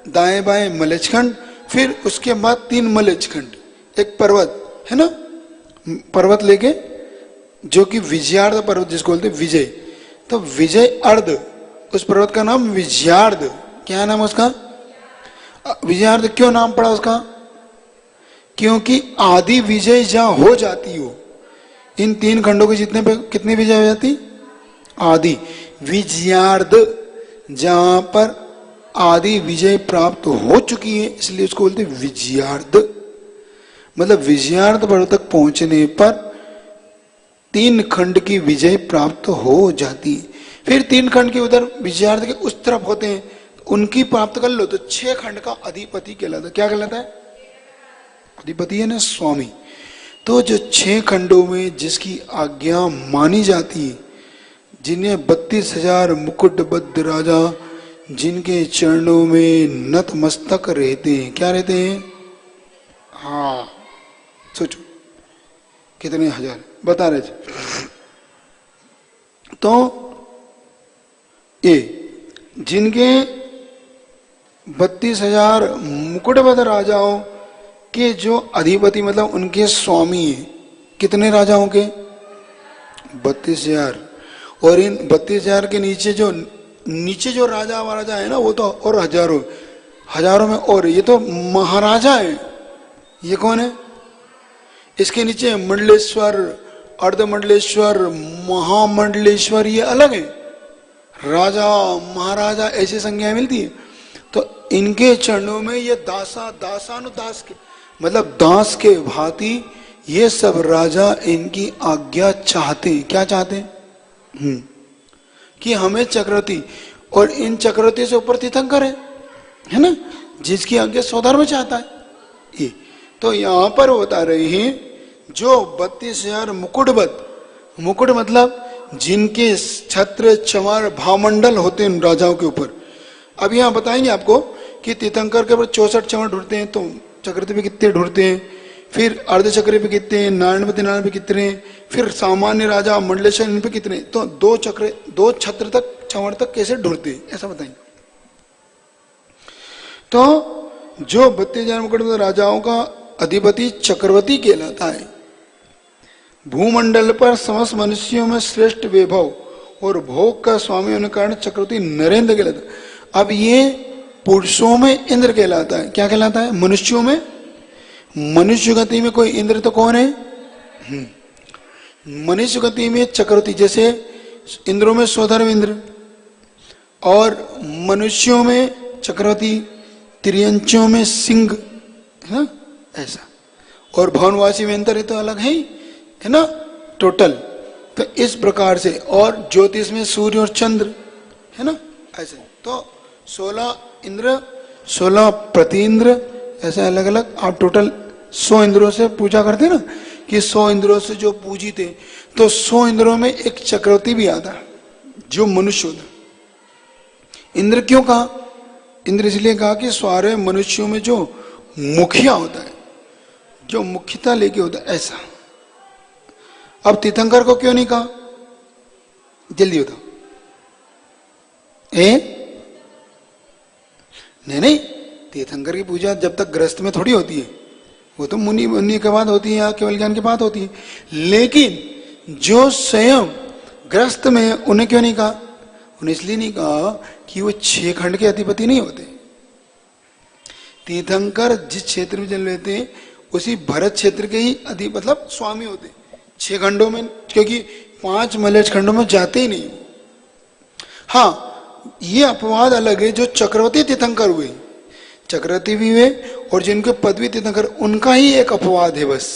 दाएं बाएं मलयखंड, फिर उसके बाद 3 मलयखंड, एक पर्वत है ना, पर्वत लेके, जो कि विजयार्ध पर्वत जिसको बोलते विजय, तो विजय अर्ध, उस पर्वत का नाम विजयार्ध। क्या नाम उसका? विजयार्ध। क्यों नाम पड़ा उसका? क्योंकि आदि विजय जहां हो जाती हो, इन 3 खंडों के जितने पे कितनी विजय हो जाती? आदि विजयार्ध, जहां पर आदि विजय प्राप्त हो चुकी है, इसलिए उसको बोलते विजयार्ध। मतलब विजयार्ध पर्वत तक पहुंचने पर 3 खंड की विजय प्राप्त हो जाती है। फिर 3 खंड के उधर विजयार्ध के उस तरफ होते हैं, उनकी प्राप्त कर लो तो 6 खंड का अधिपति कहलाता है। क्या कहलाता है? अधिपति है ना, स्वामी। तो जो 6 खंडों में जिसकी आज्ञा मानी जाती है, जिन्हें 32,000 मुकुटबद्ध राजा जिनके चरणों में नतमस्तक रहते हैं, क्या रहते हैं? हाँ, सोचो कितने हजार बता रहे थे। तो ये जिनके 32,000 मुकुटबद्ध राजाओं के जो अधिपति, मतलब उनके स्वामी है, कितने राजाओं के? 32,000। और इन 32,000 के नीचे जो राजा महाराजा है ना, वो तो और हजारों में, और ये तो महाराजा है। ये कौन है? इसके नीचे मंडलेश्वर, अर्धमंडलेश्वर, महामंडलेश्वर, ये अलग है। राजा महाराजा ऐसी संज्ञा मिलती है। तो इनके चरणों में ये दासानुदास के, मतलब दास के भांति ये सब राजा इनकी आज्ञा चाहते हैं। क्या चाहते हैं? कि हमें चक्रवर्ती, और इन चक्रवर्ती से ऊपर तीर्थंकर है ना, जिसकी आज्ञा स्वधर्म चाहता है ये। तो यहां पर बता रहे हैं जो 32,000 मुकुटबद्ध, मुकुट मतलब जिनके छत्र चमार भामंडल होते हैं राजाओं के ऊपर। अब यहां बताएंगे आपको कि तीर्थंकर के ऊपर 64 चमर ढूंढते हैं, तो चक्रवर्ती पे कितने ढूंढते हैं, फिर अर्धचक्र पे कितने हैं, नारायण पे कितने हैं, फिर सामान्य राजा मंडलेश्वर इन पे कितने, तो 2 छत्र तक, चमर तक कैसे ढूंढते हैं, ऐसा बताएंगे। तो जो 32,000 मुकुटबद्ध राजाओं का अधिपति चक्रवर्ती कहलाता है। भूमंडल पर समस्त मनुष्यों में श्रेष्ठ वैभव और भोग का स्वामी होने के कारण चक्रवर्ती नरेंद्र कहलाता है। अब ये पुरुषों में इंद्र कहलाता है। क्या कहलाता है? मनुष्यों में, मनुष्य गति में कोई इंद्र तो कौन है? मनुष्य गति में चक्रवर्ती, जैसे इंद्रों में स्वधर्म इंद्र, और मनुष्यों में चक्रवर्ती, त्रियंचों में सिंह, है ना, ऐसा। और भवनवासी में अंतर है तो अलग है ना, टोटल। तो इस प्रकार से, और ज्योतिष में सूर्य और चंद्र, है ना, ऐसे। तो 16 इंद्र, 16 प्रतीन्द्र, ऐसे अलग अलग। आप टोटल 100 इंद्रों से पूजा करते ना, कि 100 इंद्रों से जो पूजित है, तो 100 इंद्रों में एक चक्रवर्ती भी आता है जो मनुष्य होता। इंद्र क्यों कहा? इंद्र इसलिए कहा कि सारे मनुष्यों में जो मुखिया होता है, जो मुख्यता लेके होता है, ऐसा। अब तीर्थंकर को क्यों नहीं कहा? जल्दी बताओ। नहीं, तीर्थंकर की पूजा जब तक गृहस्थ में थोड़ी होती है, वो तो मुनि के बाद होती है या केवल ज्ञान के बाद होती है। लेकिन जो स्वयं गृहस्थ में, उन्हें क्यों नहीं कहा? उन्हें इसलिए नहीं कहा कि वो 6 खंड के अधिपति नहीं होते। तीर्थंकर जिस क्षेत्र में जन्म लेते हैं उसी भरत क्षेत्र के ही मतलब स्वामी होते 6 खंडों में, क्योंकि 5 मलय खंडों में जाते ही नहीं। हाँ, ये अपवाद अलग है जो चक्रवर्ती तीर्थंकर हुए, चक्रवर्ती भी हुए, और जिनके पदवी तीर्थंकर, उनका ही एक अपवाद है बस।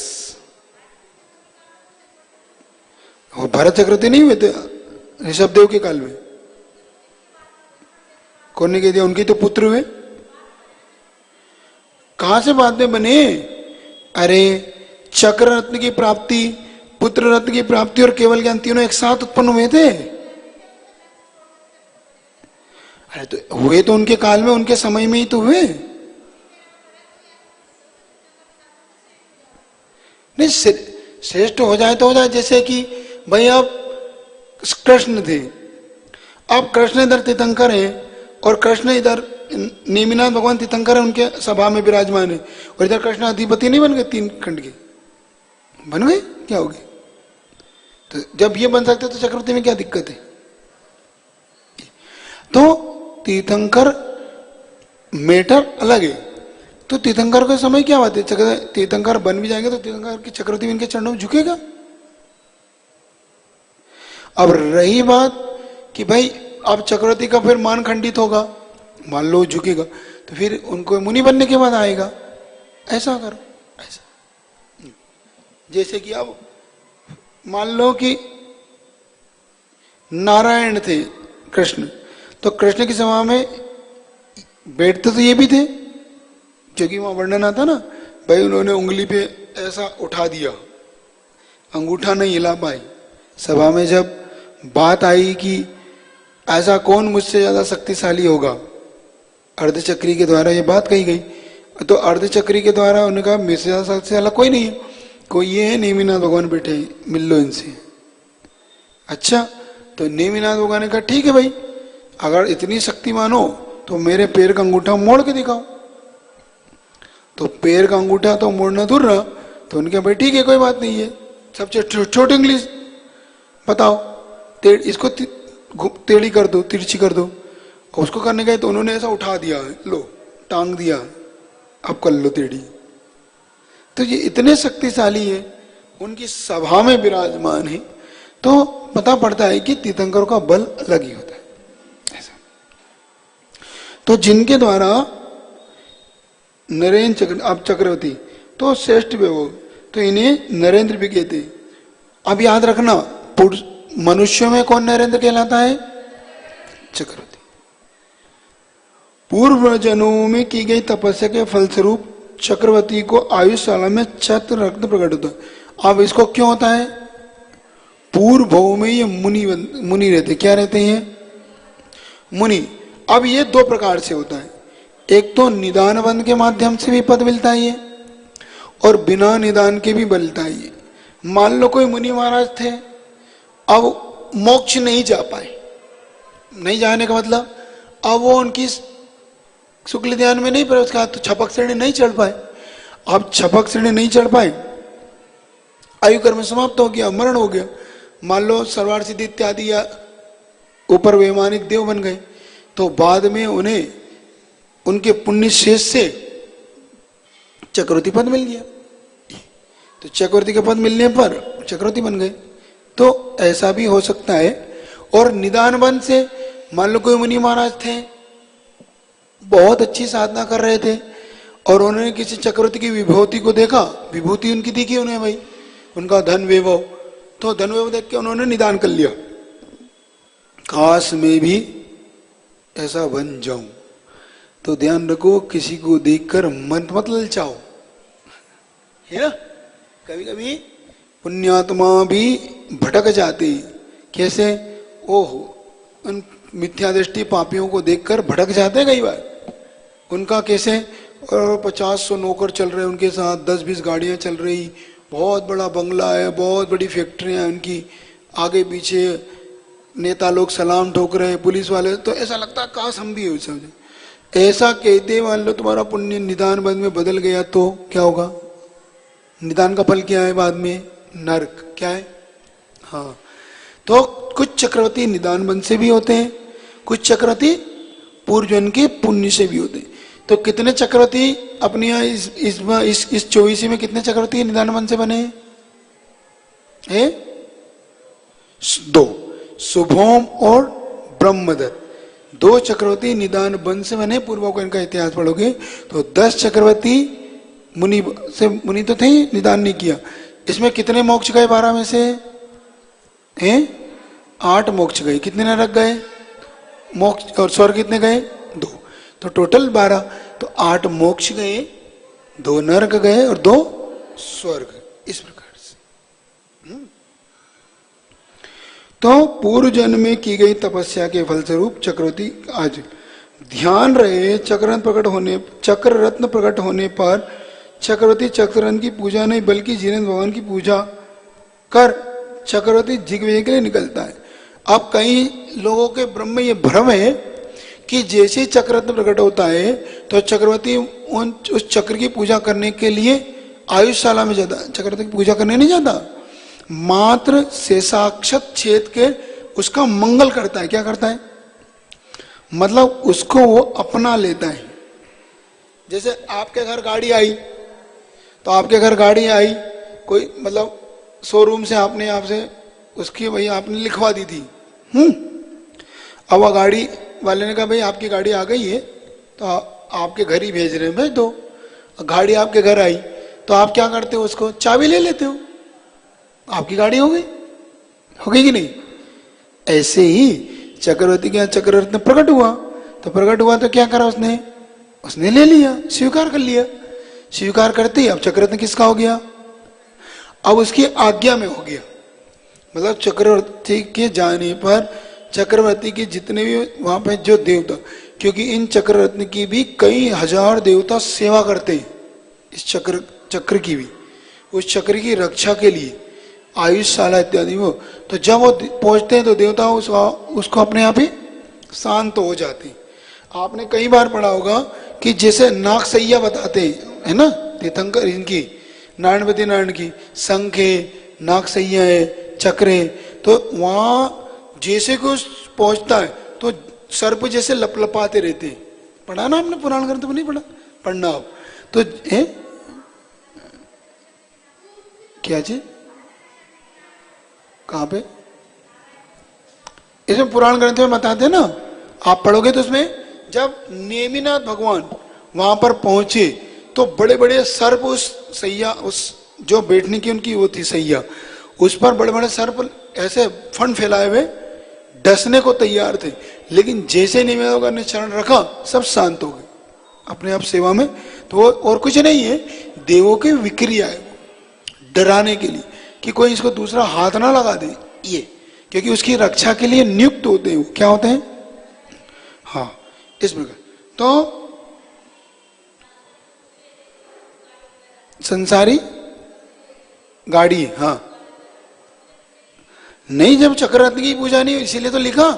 और भरत चक्रवर्ती नहीं हुए थे ऋषभदेव के काल में? कौन ने कह दिया? उनके तो पुत्र हुए। कहां से बाद में बने? अरे चक्र रत्न की प्राप्ति, पुत्र रत्न की प्राप्ति और केवल ज्ञान तीनों एक साथ उत्पन्न हुए थे। अरे तो हुए तो उनके काल में, उनके समय में ही तो हुए। नहीं, श्रेष्ठ हो जाए तो हो जाए। जैसे कि भाई आप कृष्ण थे। अब कृष्ण इधर तीर्थंकर है और कृष्ण इधर नेमिनाथ भगवान तीर्थंकर है, उनके सभा में विराजमान है, और इधर कृष्ण अधिपति नहीं बन गए, 3 खंड के बन गए, क्या हो गए? तो जब ये बन सकते तो चक्रवर्ती में क्या दिक्कत है? तो तीर्थंकर मैटर अलग है। तो तीर्थंकर के समय क्या बात है, तीर्थंकर बन भी जाएंगे तो तीर्थंकर की चक्रवर्ती इनके चरणों में झुकेगा। अब रही बात कि भाई अब चक्रवर्ती का फिर मान खंडित होगा, मान लो झुकेगा, तो फिर उनको मुनि बनने के बाद आएगा, ऐसा करो ऐसा। जैसे कि अब मान लो कि नारायण थे कृष्ण, तो कृष्ण की सभा में बैठते तो ये भी थे, जो कि वहां वर्णन आता ना, भाई उन्होंने उंगली पे ऐसा उठा दिया, अंगूठा नहीं हिला पाए। सभा में जब बात आई कि ऐसा कौन मुझसे ज्यादा शक्तिशाली होगा, अर्धचक्री के द्वारा ये बात कही गई, तो अर्धचक्री के द्वारा उन्होंने कहा मेरे से ज्यादा शक्तिशाली कोई नहीं है, कोई ये है नेमिनाथ भगवान बैठे, मिल लो इनसे। अच्छा, तो नेमिनाथ भगवान ने कहा ठीक है भाई, अगर इतनी शक्तिमान हो तो मेरे पैर का अंगूठा मोड़ के दिखाओ। तो पैर का अंगूठा तो मोड़ना दूर रहा, तो उनके भाई ठीक है कोई बात नहीं है, सबसे छोटी इंग्लिश बताओ, इसको टेढ़ी कर दो, तिरछी कर दो। उसको करने गए तो उन्होंने ऐसा उठा दिया, लो टांग दिया, अब कर लो टेढ़ी। तो ये इतने शक्तिशाली है, उनकी सभा में विराजमान है, तो पता पड़ता है कि तीर्थंकरों का बल अलग ही होता है ऐसा। तो जिनके द्वारा नरेंद्र अब चक्रवर्ती तो श्रेष्ठ वे हो, तो इन्हें नरेंद्र भी कहते। अब याद रखना, मनुष्यों में कौन नरेंद्र कहलाता है? चक्रवर्ती। पूर्व जन्मों में की गई तपस्या के फलस्वरूप चक्रवर्ती को आयुशाला में छत्र रत्न प्रकट होता है। अब इसको क्यों होता है? पूर्व भव में ये मुनि रहते, क्या रहते हैं? मुनि। अब ये 2 प्रकार से होता है, एक तो निदान बंध के माध्यम से भी पद मिलता है ये, और बिना निदान के भी मिलता है ये। मान लो कोई मुनि महाराज थे, अब मोक्ष नहीं जा पाए, नहीं जाने का मतलब अब वो उनकी शुक्ल ध्यान में नहीं प्रवेश किया, तो छपक श्रेणी नहीं चढ़ पाए। अब छपक श्रेणी नहीं चढ़ पाए, आयु कर्म समाप्त हो गया, मरण हो गया। मान लो सर्वार सिद्धि इत्यादि या ऊपर वैमानिक देव बन गए, तो बाद में उन्हें उनके पुण्य शेष से चक्रवर्ती पद मिल गया, तो चक्रवर्ती के पद मिलने पर चक्रवर्ती बन गए। तो ऐसा भी हो सकता है। और निदान बंध से मान लो कोई मुनि महाराज थे, बहुत अच्छी साधना कर रहे थे, और उन्होंने किसी चक्रवर्ती की विभूति को देखा, विभूति उनकी दिखी उन्हें भाई, उनका धन वैभव, तो धन वैभव देख के उन्होंने निदान कर लिया, काश में भी ऐसा बन जाऊं। तो ध्यान रखो, किसी को देखकर मत ललचाओ, है ना। कभी कभी पुण्यात्मा भी भटक जाते, कैसे? ओहो, उन मिथ्या दृष्टि पापियों को देखकर भटक जाते हैं कई बार। उनका कैसे 50-100 नौकर चल रहे, उनके साथ 10-20 गाड़ियां चल रही, बहुत बड़ा बंगला है, बहुत बड़ी फैक्ट्रियां हैं उनकी, आगे पीछे नेता लोग सलाम ठोक रहे हैं, पुलिस वाले, तो ऐसा लगता है काश हम भी हो समझे। ऐसा कहते मान लो तुम्हारा पुण्य निदान बंध में बदल गया तो क्या होगा? निदान का फल क्या है बाद में? नरक। क्या है? हाँ। तो कुछ चक्रवर्ती निदान बंध से भी होते हैं, कुछ चक्रवर्ती पूर्व जन्म के पुण्य से भी होते हैं। तो कितने चक्रवर्ती अपने यहाँ इस 24 में कितने चक्रवर्ती निदान बंध से बने हैं? 2, शुभोम और ब्रह्मदत्त, 2 चक्रवर्ती निदान बंध से बने। पूर्व को इनका इतिहास पढ़ोगे तो 10 चक्रवर्ती मुनि तो थे, निदान नहीं किया। इसमें कितने मोक्ष गए? 12 में से हैं 8 मोक्ष गए। कितने नरक गए? मोक्ष और स्वर्ग कितने गए? 2, तो टोटल 12। तो 8 मोक्ष गए, 2 नरक गए और 2 स्वर्ग, इस प्रकार से। तो पूर्व जन्म में की गई तपस्या के फलस्वरूप चक्रवर्ती आज ध्यान रहे, चक्र रत्न प्रकट होने पर चक्रवर्ती चक्ररत्न की पूजा नहीं बल्कि जिनेन्द्र भगवान की पूजा कर चक्रवर्ती दिग्विजय के लिए निकलता है। अब कई लोगों के ब्रह्म में ये भ्रम है कि जैसे ही चक्ररत्न प्रकट होता है तो चक्रवर्ती उस चक्र की पूजा करने के लिए आयुषशाला में जाता, चक्ररत्न की पूजा करने नहीं जाता, मात्र शेषाक्षत छेद के उसका मंगल करता है। क्या करता है? मतलब उसको वो अपना लेता है। जैसे आपके घर गाड़ी आई, तो आपके घर गाड़ी आई, कोई मतलब शोरूम से आपने आपसे उसकी भाई आपने लिखवा दी थी, अब वह गाड़ी वाले ने कहा भाई आपकी गाड़ी आ गई है तो आपके घर ही भेज रहे हैं, भेज दो। गाड़ी आपके घर आई तो आप क्या करते हो? उसको चाबी ले लेते हो, आपकी गाड़ी हो गई कि नहीं? ऐसे ही चक्रवर्ती के यहाँ चक्ररत्न प्रकट हुआ, तो क्या करा उसने ले लिया, स्वीकार कर लिया। स्वीकार करते ही अब चक्ररत्न किसका हो गया? अब उसकी आज्ञा में हो गया। मतलब चक्रवर्ती के जाने पर चक्रवर्ती के जितने भी वहां पे जो देवता, क्योंकि इन चक्ररत्न की भी कई हजार देवता सेवा करते हैं, इस चक्र की भी, उस चक्र की रक्षा के लिए आयुषशाला इत्यादि वो, तो जब वो पहुंचते हैं तो देवता उसको अपने आप ही शांत हो जाते हैं। आपने कई बार पढ़ा होगा कि जैसे नागसैया बताते हैं, है ना, तीर्थंकर इनकी नारायणपति नारायण की शंख है, नागसैया है, चक्र है, तो वहां जैसे को पहुंचता है तो सर्प जैसे लपलपाते रहते हैं। पढ़ा ना आपने पुराण ग्रंथ में? नहीं पढ़ा? पढ़ना आप तो है क्या जी? कहां पे? इसमें पुराण ग्रंथ में बताते हैं ना, आप पढ़ोगे तो उसमें जब नेमिनाथ भगवान वहां पर पहुंचे तो बड़े बड़े सर्प उस सैया, उस जो बैठने की उनकी वो थी सैया, उस पर बड़े बड़े सर्प ऐसे फन फैलाए हुए डसने को तैयार थे, लेकिन जैसे निवेदकों ने चरण रखा सब शांत हो गए अपने आप सेवा में। तो वो और कुछ नहीं है, देवों की विक्रिया है, डराने के लिए कि कोई इसको दूसरा हाथ ना लगा दे, ये क्योंकि उसकी रक्षा के लिए नियुक्त होते हैं। क्या होते हैं? हाँ, इस प्रकार। तो संसारी गाड़ी, हाँ नहीं, जब चक्ररत्न की पूजा नहीं, इसीलिए तो लिखा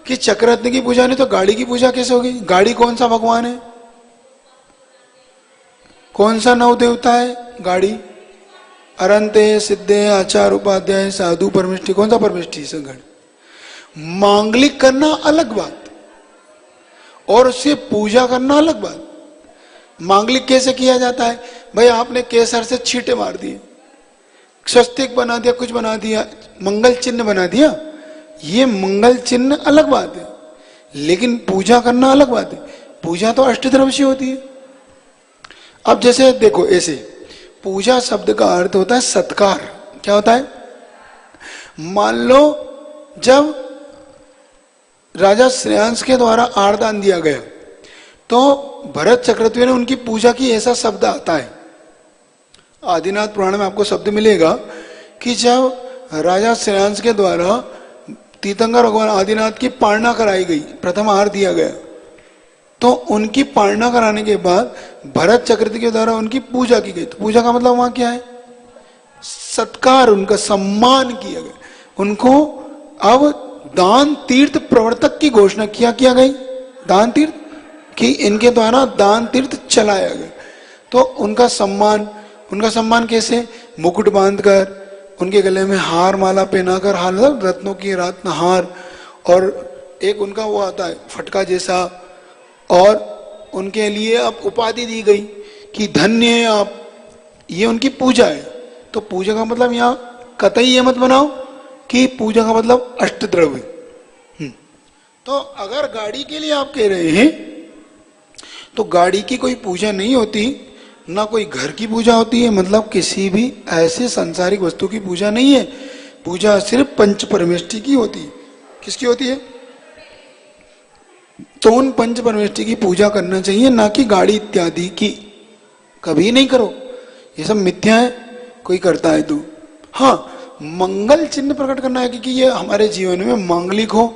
कि चक्ररत्न की पूजा नहीं तो गाड़ी की पूजा कैसे होगी? गाड़ी कौन सा भगवान है? कौन सा नव देवता है? गाड़ी अरंते सिद्धे आचार उपाध्याय साधु परमिष्टि, कौन सा परमिष्टि? संगण। मांगलिक करना अलग बात और उससे पूजा करना अलग बात। मांगलिक कैसे किया जाता है? भाई आपने केसर से छींटे मार दिए, स्वस्तिक बना दिया, कुछ बना दिया, मंगल चिन्ह बना दिया, ये मंगल चिन्ह अलग बात है, लेकिन पूजा करना अलग बात है। पूजा तो अष्टद्रव्य से होती है। अब जैसे देखो, ऐसे पूजा शब्द का अर्थ होता है सत्कार। क्या होता है? मान लो जब राजा श्रेयांश के द्वारा आरदान दिया गया तो भरत चक्रवर्ती ने उनकी पूजा की, ऐसा शब्द आता है आदिनाथ पुराण में, आपको शब्द मिलेगा कि जब राजा श्रेयांश के द्वारा तीर्थंकर भगवान आदिनाथ की पालना कराई गई, प्रथम आहार दिया गया, तो उनकी पालना कराने के बाद भरत चक्रवर्ती के द्वारा उनकी पूजा की गई। तो पूजा का मतलब वहां क्या है? सत्कार, उनका सम्मान किया गया। उनको अब दान तीर्थ प्रवर्तक की घोषणा किया गई, दान तीर्थ कि इनके द्वारा दान तीर्थ चलाया गया। तो उनका सम्मान कैसे? मुकुट बांधकर, उनके गले में हार माला पहनाकर, हार मतलब रत्नों की रत्न हार, और एक उनका वो आता है फटका जैसा, और उनके लिए अब उपाधि दी गई कि धन्य है आप, ये उनकी पूजा है। तो पूजा का मतलब यहाँ कतई ये मत बनाओ कि पूजा का मतलब अष्टद्रव्य। तो अगर गाड़ी के लिए आप कह रहे हैं तो गाड़ी की कोई पूजा नहीं होती, ना कोई घर की पूजा होती है, मतलब किसी भी ऐसे सांसारिक वस्तु की पूजा नहीं है। पूजा सिर्फ पंच परमेष्टि की होती है। किसकी होती है? तो उन पंच परमेष्टि की पूजा करना चाहिए, ना कि गाड़ी इत्यादि की। कभी नहीं करो, ये सब मिथ्या है। कोई करता है तो हाँ, मंगल चिन्ह प्रकट करना है, क्योंकि ये हमारे जीवन में मांगलिक हो,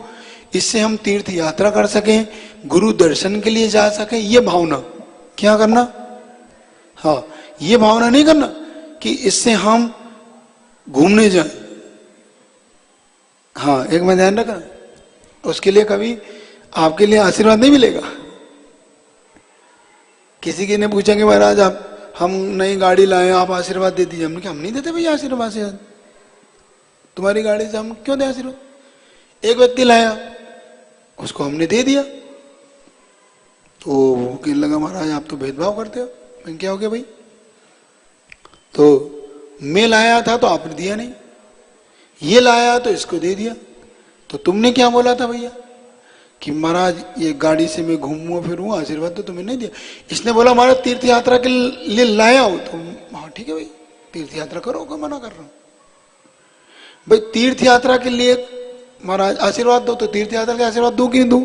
इससे हम तीर्थ यात्रा कर सकें, गुरु दर्शन के लिए जा सके, ये भावना। क्या करना? हाँ, ये भावना नहीं करना कि इससे हम घूमने जाएं, हाँ, एक मैं ध्यान रखा, उसके लिए कभी आपके लिए आशीर्वाद नहीं मिलेगा। किसी की ने पूछा कि महाराज आप हम नई गाड़ी लाए, आप आशीर्वाद दे दीजिए। हमने कहा हम नहीं देते भैया आशीर्वाद से, तुम्हारी गाड़ी से हम क्यों दें आशीर्वाद। एक व्यक्ति लाया, उसको हमने दे दिया, तो वो कहने लगा महाराज आप तो भेदभाव करते हो। मैं क्या हो गया भाई, तो मैं लाया था तो आपने दिया नहीं, ये लाया तो इसको दे दिया, तो तुमने क्या बोला था भैया कि महाराज ये गाड़ी से मैं घूमूं फिरूं, आशीर्वाद तो तुम्हें नहीं दिया। इसने बोला महाराज तीर्थ यात्रा के लिए लाया हो, तो हाँ ठीक है भाई तीर्थ यात्रा करो, क्या मना कर रहा हूं भाई। तीर्थ यात्रा के लिए महाराज आशीर्वाद दो, तो तीर्थ यात्रा के आशीर्वाद दो कि नहीं दो,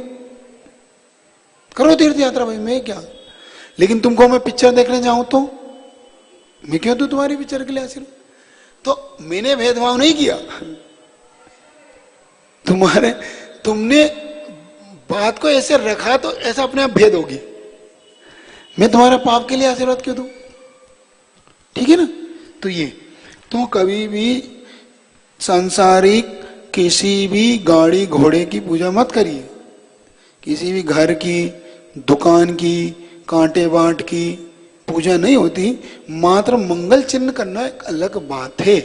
करो तीर्थ यात्रा भाई, मैं क्या। लेकिन तुमको मैं पिक्चर देखने जाऊं तो मैं क्यों दूं तुम्हारी पिक्चर के लिए आशीर्वाद। तो मैंने भेदभाव नहीं किया, तुमने बात को ऐसे रखा तो ऐसा अपने आप भेद होगी। मैं तुम्हारे पाप के लिए आशीर्वाद क्यों दूं, ठीक है ना। तो ये तो कभी भी सांसारिक किसी भी गाड़ी घोड़े की पूजा मत करिए, किसी भी घर की, दुकान की, कांटे बांट की पूजा नहीं होती। मात्र मंगल चिन्ह करना एक अलग बात है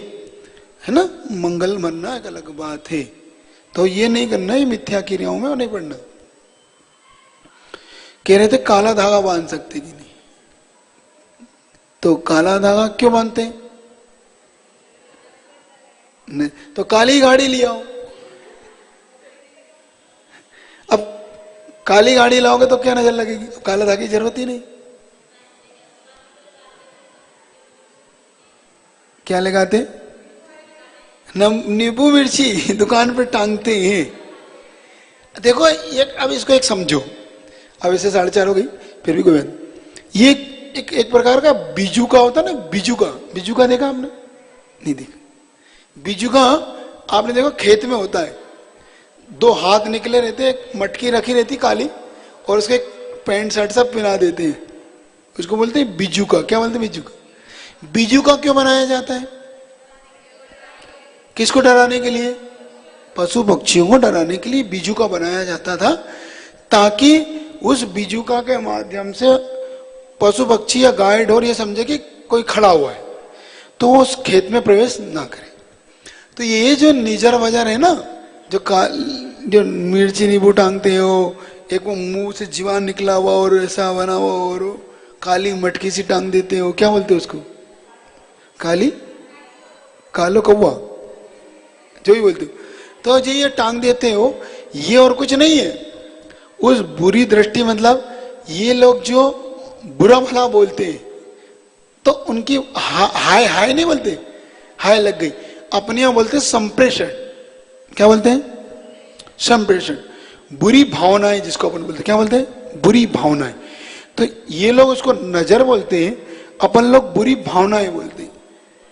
ना, मंगल मनना एक अलग बात है। तो ये नहीं करना, ये मिथ्या क्रियाओं में नहीं पड़ना। कह रहे थे काला धागा बांध सकते कि नहीं, तो काला धागा क्यों बांधते हैं, नहीं तो काली गाड़ी ले आओ। अब काली गाड़ी लाओगे तो क्या नजर लगेगी, काला धागे की जरूरत ही नहीं। क्या लगाते, नींबू मिर्ची दुकान पर टांगते हैं। देखो ये, अब इसको एक समझो, अब इसे 4:30 हो गई फिर भी कोई बात। ये एक प्रकार का बीजू का होता है ना, बीजू का देखा आपने, नहीं देखा। बीजू का आपने देखो खेत में होता है, दो हाथ निकले रहते, एक मटकी रखी रहती काली, और उसके पैंट शर्ट सब पहना देते हैं, उसको बोलते हैं बीजू का। क्या बोलते हैं बीजू का। बीजू का क्यों बनाया जाता है, किसको डराने के लिए, पशु पक्षियों को डराने के लिए बीजू का बनाया जाता था, ताकि उस बीजुका के माध्यम से पशु पक्षी या गाय ढोर ये समझे कि कोई खड़ा हुआ है, तो वो उस खेत में प्रवेश ना करे। तो ये जो निजर वजर है ना, जो मिर्ची नींबू टांगते हो, एक वो मुंह से जीवान निकला हुआ और ऐसा बना हुआ, और काली मटकी सी टांग देते हो, क्या बोलते हो उसको, कालो कौवा जो भी बोलते हो। तो जो ये टांग देते हो, ये और कुछ नहीं है, उस बुरी दृष्टि, मतलब ये लोग जो बुरा भला बोलते हैं तो उनकी हाय नहीं बोलते, हाय लग गई, अपने यहाँ बोलते संप्रेषण। क्या बोलते हैं, संप्रेषण, बुरी भावनाएं जिसको अपन बोलते हैं, क्या बोलते हैं, बुरी भावनाएं। तो ये लोग उसको नजर बोलते हैं, अपन लोग बुरी भावनाएं बोलते हैं,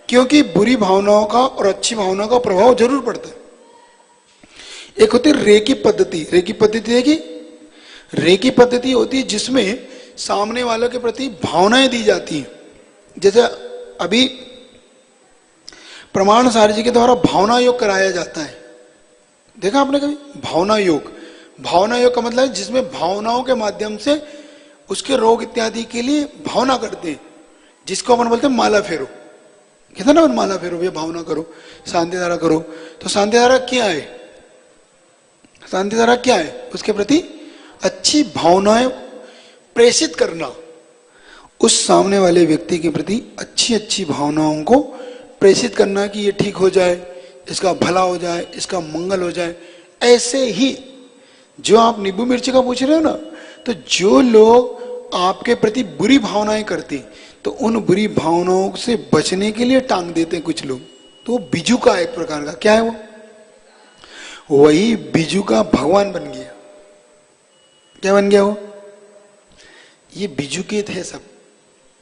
क्योंकि बुरी भावनाओं का और अच्छी भावनाओं का प्रभाव जरूर पड़ता है। एक होती है रेकी पद्धति, रेकी पद्धति देखी, रेकी पद्धति होती है जिसमें सामने वालों के प्रति भावनाएं दी जाती हैं। जैसे अभी प्रमाण सार जी के द्वारा भावना योग कराया जाता है, देखा आपने कभी भावना योग। भावना योग का मतलब है जिसमें भावनाओं के माध्यम से उसके रोग इत्यादि के लिए भावना करते हैं, जिसको अपन बोलते हैं माला फेरो। कहते ना माला फेरो, ये भावना करो, शांति धारा करो। तो शांति धारा क्या है, शांति धारा क्या है, उसके प्रति अच्छी भावनाएं प्रेषित करना, उस सामने वाले व्यक्ति के प्रति अच्छी अच्छी भावनाओं को प्रेषित करना कि ये ठीक हो जाए, इसका भला हो जाए, इसका मंगल हो जाए। ऐसे ही जो आप नींबू मिर्ची का पूछ रहे हो ना, तो जो लोग आपके प्रति बुरी भावनाएं करते, तो उन बुरी भावनाओं से बचने के लिए टांग देते हैं कुछ लोग। तो बीजू का एक प्रकार का, क्या है वो, वही बीजू का भगवान बन गया। क्या बन गया वो, ये बीजू के थे सब,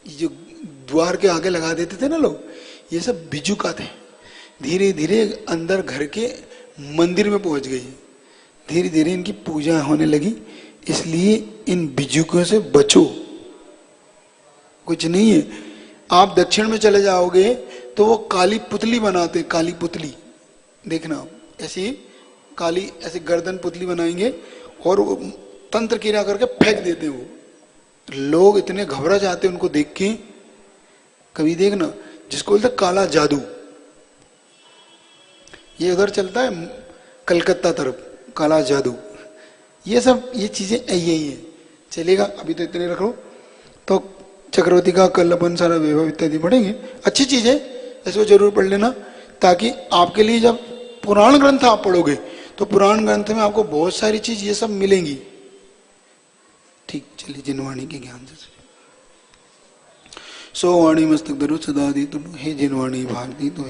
ये जो द्वार के आगे लगा देते थे ना लोग, ये सब बीजू का थे। धीरे धीरे अंदर घर के मंदिर में पहुंच गई, धीरे धीरे इनकी पूजा होने लगी। इसलिए इन बीजुकों से बचो, कुछ नहीं है। आप दक्षिण में चले जाओगे तो वो काली पुतली बनाते, काली पुतली देखना, ऐसी काली ऐसी गर्दन पुतली बनाएंगे और वो तंत्र क्रिया करके फेंक देते हैं। वो लोग इतने घबरा जाते हैं उनको देख के। कभी देखना जिसको बोलते काला जादू, ये उधर चलता है कलकत्ता तरफ, काला जादू, ये सब ये चीजें यही है। चलेगा, अभी तो इतने रखो। तो चक्रवर्ती का कल अपन सारा वैभव इत्यादि पढ़ेंगे, अच्छी चीज है, इसको जरूर पढ़ लेना, ताकि आपके लिए जब पुराण ग्रंथ आप पढ़ोगे तो पुराण ग्रंथ में आपको बहुत सारी चीज ये सब मिलेंगी। ठीक, चलिए जिनवाणी के ज्ञान से। सो वाणी मस्तक धरो सदा दी तुम, हे जिनवाणी भारती तो